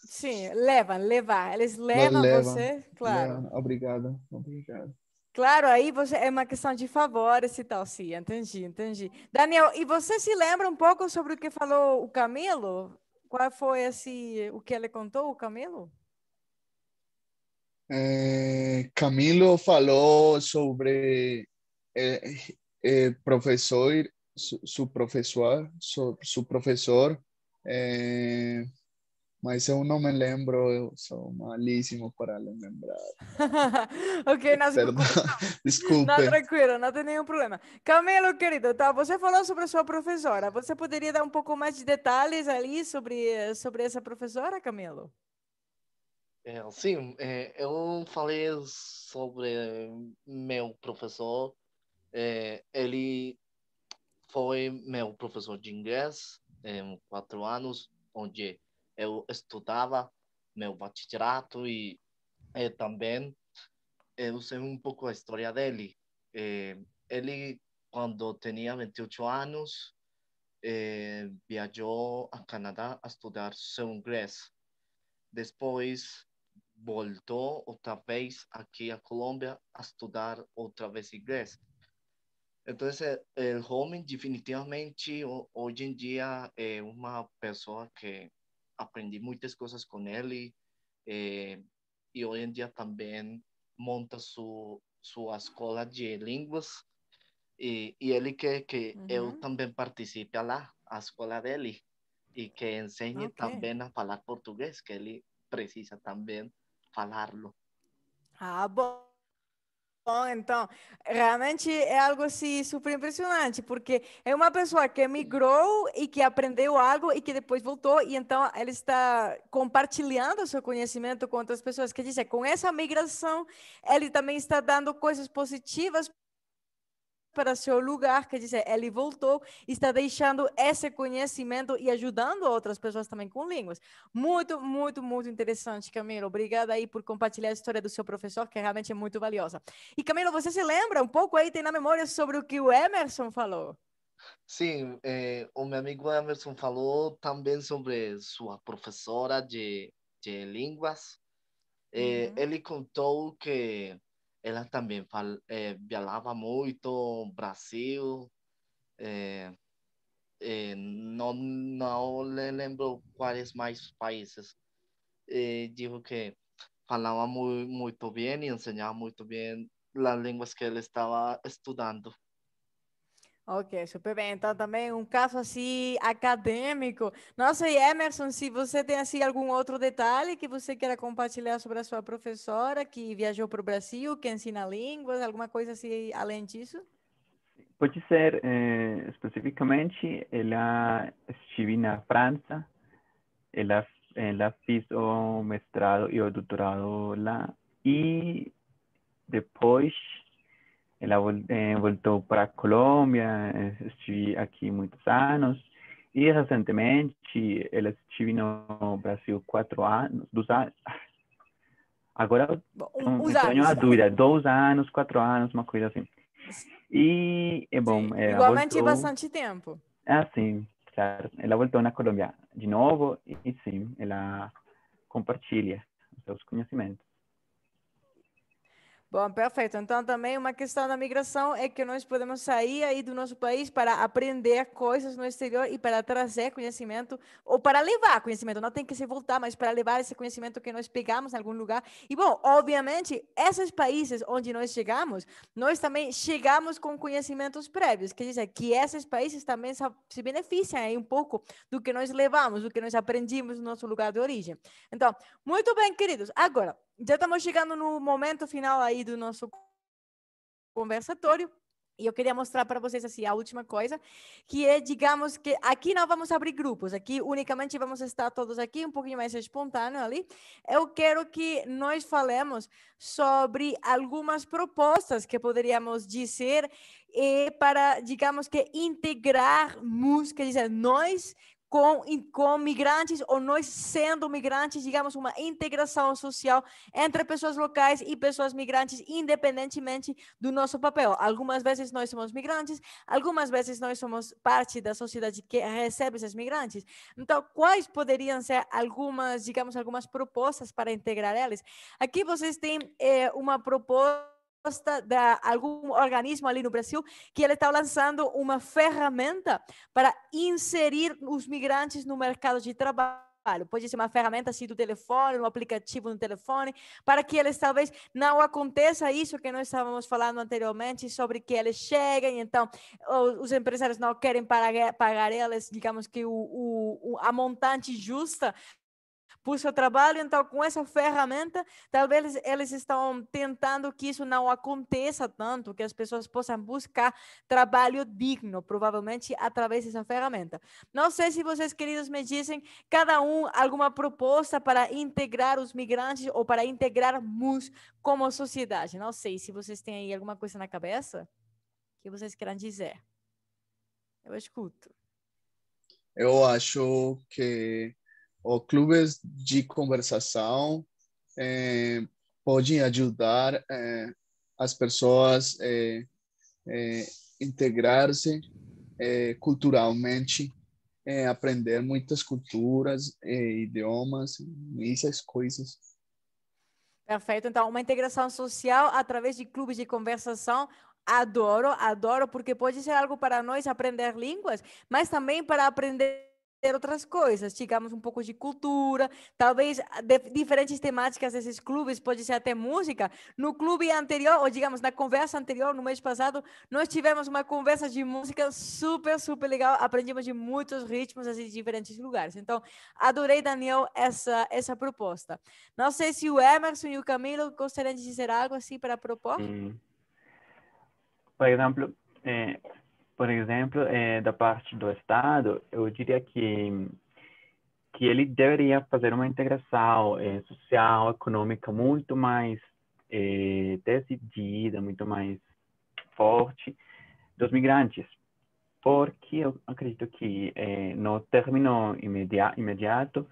Sim, levar, eles lo levam levam, você, claro. levam. Obrigado, obrigado. Claro, aí você é uma questão de favores e tal, sim, entendi, entendi. Daniel, e você se lembra um pouco sobre o que falou o Camilo? Qual foi esse, o que ele contou, o Camilo? Camilo falou sobre eh, professor, su professor, eh, mas eu não me lembro, eu sou malíssimo para lembrar. Ok, não se Perdão, preocupe, não, desculpe. tranquilo, não tem nenhum problema. Camilo, querido, tá, você falou sobre a sua professora, você poderia dar um pouco mais de detalhes ali sobre essa professora, Camilo? Sim, eu falei sobre meu professor. Ele foi meu professor de inglês em 4 anos, onde eu estudava meu bachillerato e também eu sei um pouco a história dele. Ele, quando tinha 28 anos, viajou a Canadá a estudar seu inglês. Depois voltou outra vez aqui à Colômbia a estudar outra vez inglês. Então, o homem definitivamente hoje em dia é uma pessoa que aprendi muitas coisas com ele, e hoje em dia também monta sua escola de línguas, e ele quer que eu também participe lá, a escola dele, e que ensine Ok. também a falar português, que ele precisa também falá-lo. Ah, bom. Bom, então, realmente é algo assim super impressionante, porque é uma pessoa que migrou e que aprendeu algo e que depois voltou, e então ele está compartilhando o seu conhecimento com outras pessoas. Quer dizer, com essa migração, ele também está dando coisas positivas para seu lugar, quer dizer, ele voltou e está deixando esse conhecimento e ajudando outras pessoas também com línguas. Muito, muito, muito interessante, Camilo. Obrigada aí por compartilhar a história do seu professor, que realmente é muito valiosa. E, Camilo, você se lembra um pouco aí, tem na memória sobre o que o Emerson falou? Sim, o meu amigo Emerson falou também sobre sua professora de línguas. Ele contou que ela também viajava muito Brasil. Não lembro quais mais países. Digo que falava muito bem e ensinava muito bem as línguas que ele estava estudando. Ok, super bem. Então, também um caso assim acadêmico. Nossa, e Emerson, se você tem assim algum outro detalhe que você queira compartilhar sobre a sua professora que viajou para o Brasil, que ensina línguas, alguma coisa assim além disso? Pode ser, especificamente, ela estive na França, ela fez o mestrado e o doutorado lá, e depois ela voltou para a Colômbia, estive aqui muitos anos, e recentemente ela estive no Brasil 4 anos, 2 anos. Agora Bom, eu uns tenho anos. a dúvida, 2 anos, 4 anos, uma coisa assim. E é bom, Sim, ela igualmente é voltou. bastante tempo. Ah, sim, claro. Ela voltou na Colômbia de novo e sim, ela compartilha os seus conhecimentos. Bom, perfeito. Então, também uma questão da migração é que nós podemos sair aí do nosso país para aprender coisas no exterior e para trazer conhecimento, ou para levar conhecimento. Não tem que se voltar, mas para levar esse conhecimento que nós pegamos em algum lugar. E, bom, obviamente, esses países onde nós chegamos, nós também chegamos com conhecimentos prévios. Quer dizer, que esses países também se beneficiam aí um pouco do que nós levamos, do que nós aprendimos no nosso lugar de origem. Então, muito bem, queridos. Agora, já estamos chegando no momento final aí do nosso conversatório. E eu queria mostrar para vocês assim a última coisa, que é, digamos que aqui não vamos abrir grupos, aqui unicamente vamos estar todos aqui, um pouquinho mais espontâneo ali. Eu quero que nós falemos sobre algumas propostas que poderíamos dizer para, digamos que, integrar música, dizer, nós com migrantes ou nós sendo migrantes, digamos, uma integração social entre pessoas locais e pessoas migrantes, independentemente do nosso papel. Algumas vezes nós somos migrantes, algumas vezes nós somos parte da sociedade que recebe esses migrantes. Então, quais poderiam ser algumas, digamos, algumas propostas para integrar eles? Aqui vocês têm uma proposta de algum organismo ali no Brasil que ele está lançando uma ferramenta para inserir os migrantes no mercado de trabalho. Pode ser uma ferramenta assim do telefone, um aplicativo no telefone, para que eles talvez não aconteça isso que nós estávamos falando anteriormente, sobre que eles cheguem, então os empresários não querem pagar eles, digamos que a montante justa por seu trabalho. Então, com essa ferramenta, talvez eles estão tentando que isso não aconteça tanto, que as pessoas possam buscar trabalho digno, provavelmente através dessa ferramenta. Não sei se vocês, queridos, me dizem, cada um, alguma proposta para integrar os migrantes ou para integrarmos como sociedade. Não sei se vocês têm aí alguma coisa na cabeça que vocês queiram dizer. Eu escuto. Eu acho que os clubes de conversação podem ajudar as pessoas integrar-se culturalmente, aprender muitas culturas, idiomas, essas coisas. Perfeito. Então, uma integração social através de clubes de conversação. Adoro, adoro, porque pode ser algo para nós aprender línguas, mas também para aprender outras coisas, digamos, um pouco de cultura, talvez diferentes temáticas desses clubes, pode ser até música. No clube anterior, ou digamos, na conversa anterior, no mês passado, nós tivemos uma conversa de música super, super legal, aprendemos de muitos ritmos, assim, de diferentes lugares. Então, adorei, Daniel, essa proposta. Não sei se o Emerson e o Camilo gostariam de dizer algo assim para propor. Por exemplo, da parte do Estado, eu diria que ele deveria fazer uma integração social, econômica muito mais decidida, muito mais forte dos migrantes, porque eu acredito que no término imediato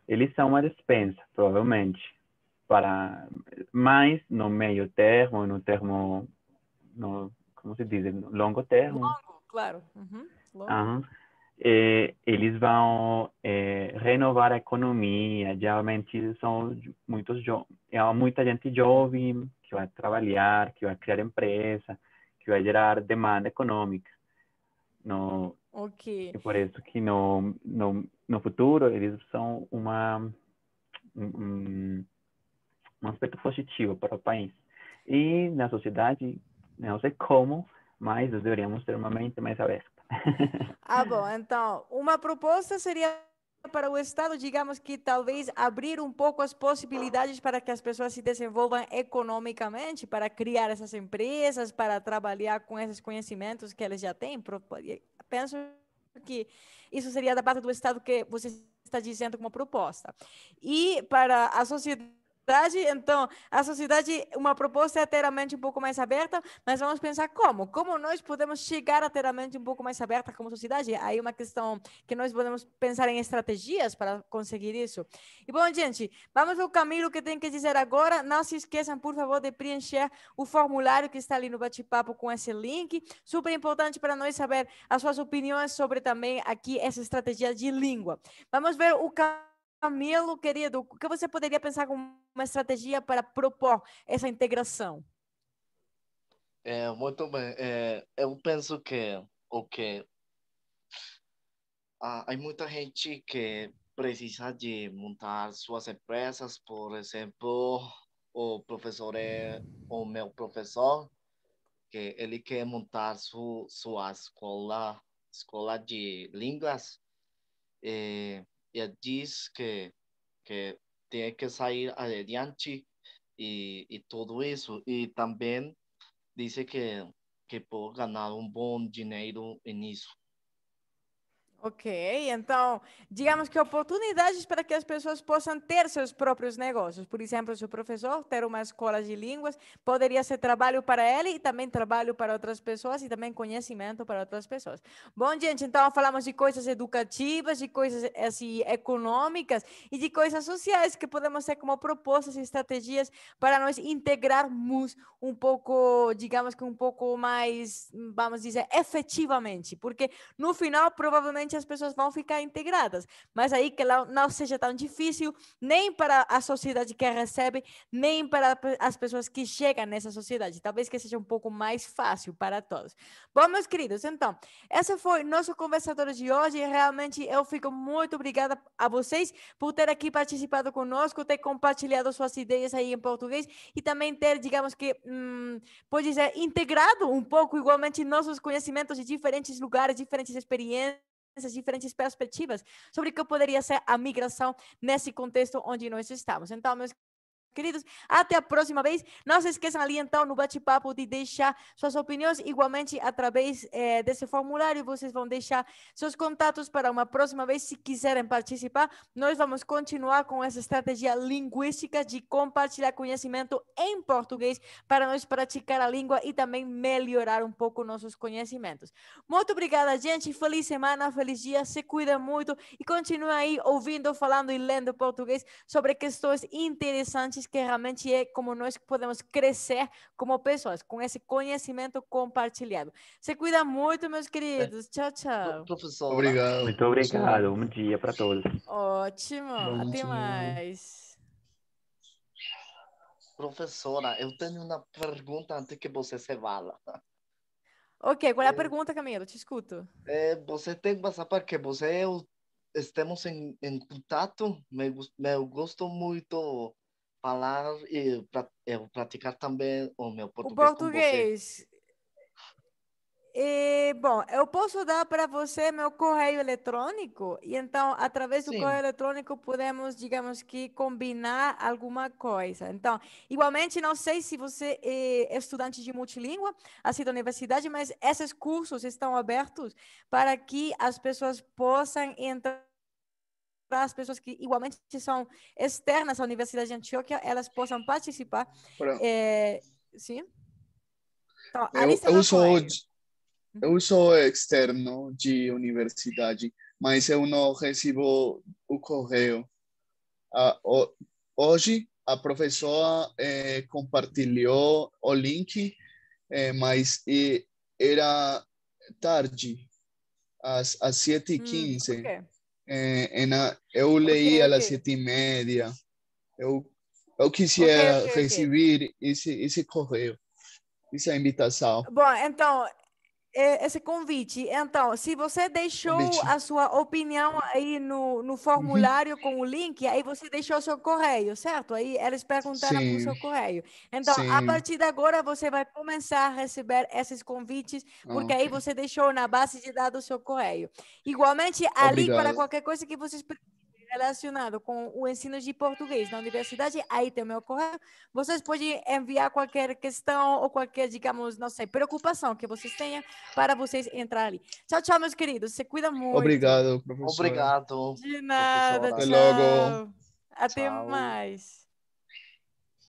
eles são uma despensa, provavelmente, mas no meio termo, como se diz, no longo termo. Longo, claro. Longo. Eles vão renovar a economia. Geralmente são muita gente jovem que vai trabalhar, que vai criar empresa, que vai gerar demanda econômica. E por isso que no futuro eles são um aspecto positivo para o país. E na sociedade, não sei como, mas nós deveríamos ter uma mente mais aberta. Bom, então, uma proposta seria para o Estado, digamos que talvez abrir um pouco as possibilidades para que as pessoas se desenvolvam economicamente, para criar essas empresas, para trabalhar com esses conhecimentos que eles já têm. Penso que isso seria da parte do Estado que você está dizendo como proposta. E para a sociedade, então, a sociedade, uma proposta é ter a mente um pouco mais aberta, mas vamos pensar como? Como nós podemos chegar a ter a mente um pouco mais aberta como sociedade? Aí uma questão que nós podemos pensar em estratégias para conseguir isso. E bom, gente, vamos ao Camilo que tem que dizer agora. Não se esqueçam, por favor, de preencher o formulário que está ali no bate-papo com esse link. Super importante para nós saber as suas opiniões sobre também aqui essa estratégia de língua. Vamos ver o Camilo, querido, o que você poderia pensar como uma estratégia para propor essa integração? Muito bem. Eu penso que há muita gente que precisa de montar suas empresas. Por exemplo, o meu professor, que ele quer montar sua escola de línguas. E diz que tem que sair adiante e tudo isso. E também diz que pode ganhar bom dinheiro nisso. Ok, então, digamos que oportunidades para que as pessoas possam ter seus próprios negócios. Por exemplo, se o professor ter uma escola de línguas, poderia ser trabalho para ele e também trabalho para outras pessoas e também conhecimento para outras pessoas. Bom, gente, então falamos de coisas educativas, de coisas assim, econômicas e de coisas sociais que podemos ter como propostas e estratégias para nós integrarmos um pouco, digamos que um pouco mais, vamos dizer, efetivamente, porque no final, provavelmente, as pessoas vão ficar integradas, mas aí que não seja tão difícil, nem para a sociedade que recebe, nem para as pessoas que chegam nessa sociedade, talvez que seja um pouco mais fácil para todos. Bom, meus queridos, então, esse foi nosso conversatório de hoje, e realmente eu fico muito obrigada a vocês por ter aqui participado conosco, ter compartilhado suas ideias aí em português, e também ter, digamos que, pode dizer, integrado um pouco igualmente nossos conhecimentos de diferentes lugares, diferentes experiências, diferentes perspectivas sobre o que poderia ser a migração nesse contexto onde nós estamos. Então, meus queridos, até a próxima vez. Não se esqueçam ali, então, no bate-papo de deixar suas opiniões, igualmente através desse formulário, vocês vão deixar seus contatos para uma próxima vez, se quiserem participar. Nós vamos continuar com essa estratégia linguística de compartilhar conhecimento em português para nós praticar a língua e também melhorar um pouco nossos conhecimentos. Muito obrigada, gente. Feliz semana, feliz dia, se cuida muito e continua aí ouvindo, falando e lendo português sobre questões interessantes que realmente é como nós podemos crescer como pessoas, com esse conhecimento compartilhado. Se cuida muito, meus queridos. Tchau, tchau. Professor. Obrigado. Muito obrigado. Um dia para todos. Ótimo. Até mais. Professora, eu tenho uma pergunta antes que você se vá. Ok, qual é a pergunta, Camilo? Te escuto. Você tem que saber que você e eu estamos em contato. Eu gosto muito falar e eu praticar também o meu O português com você. português. Bom, eu posso dar para você meu correio eletrônico e então, através do correio Sim, eletrônico, podemos, digamos que, combinar alguma coisa. Então, igualmente, não sei se você é estudante de multilíngua, assim da universidade, mas esses cursos estão abertos para que as pessoas possam entrar, as pessoas que igualmente são externas à Universidade de Antioquia, elas possam participar. Pra- Sim? Então, ali Eu, está eu meu sou, correio. eu sou externo de universidade, mas eu não recebo o correio. Hoje, a professora compartilhou o link, mas era tarde, às 7h15. Ok. Eu Ok, leí ok. às 7h30. Eu, eu Ok, ok, quisiera ok. receber esse correio, essa invitação, Bom, então, esse convite. Então, se você deixou convite. a sua opinião aí no Uhum. formulário com o link, aí você deixou seu correio, certo? Aí eles perguntaram por Sim, seu correio. Então, a sim. partir de agora, você vai começar a receber esses convites, Ah, porque ok. aí você deixou na base de dados o seu correio. Igualmente, ali, para Obrigado. qualquer coisa que vocês relacionado com o ensino de português na universidade, aí tem o meu correio. Vocês podem enviar qualquer questão ou qualquer, digamos, não sei, preocupação que vocês tenham para vocês entrar ali. Tchau, tchau, meus queridos. Se cuida muito. Obrigado, professora. obrigado, De nada, Até professora. logo. tchau. Até Tchau. mais.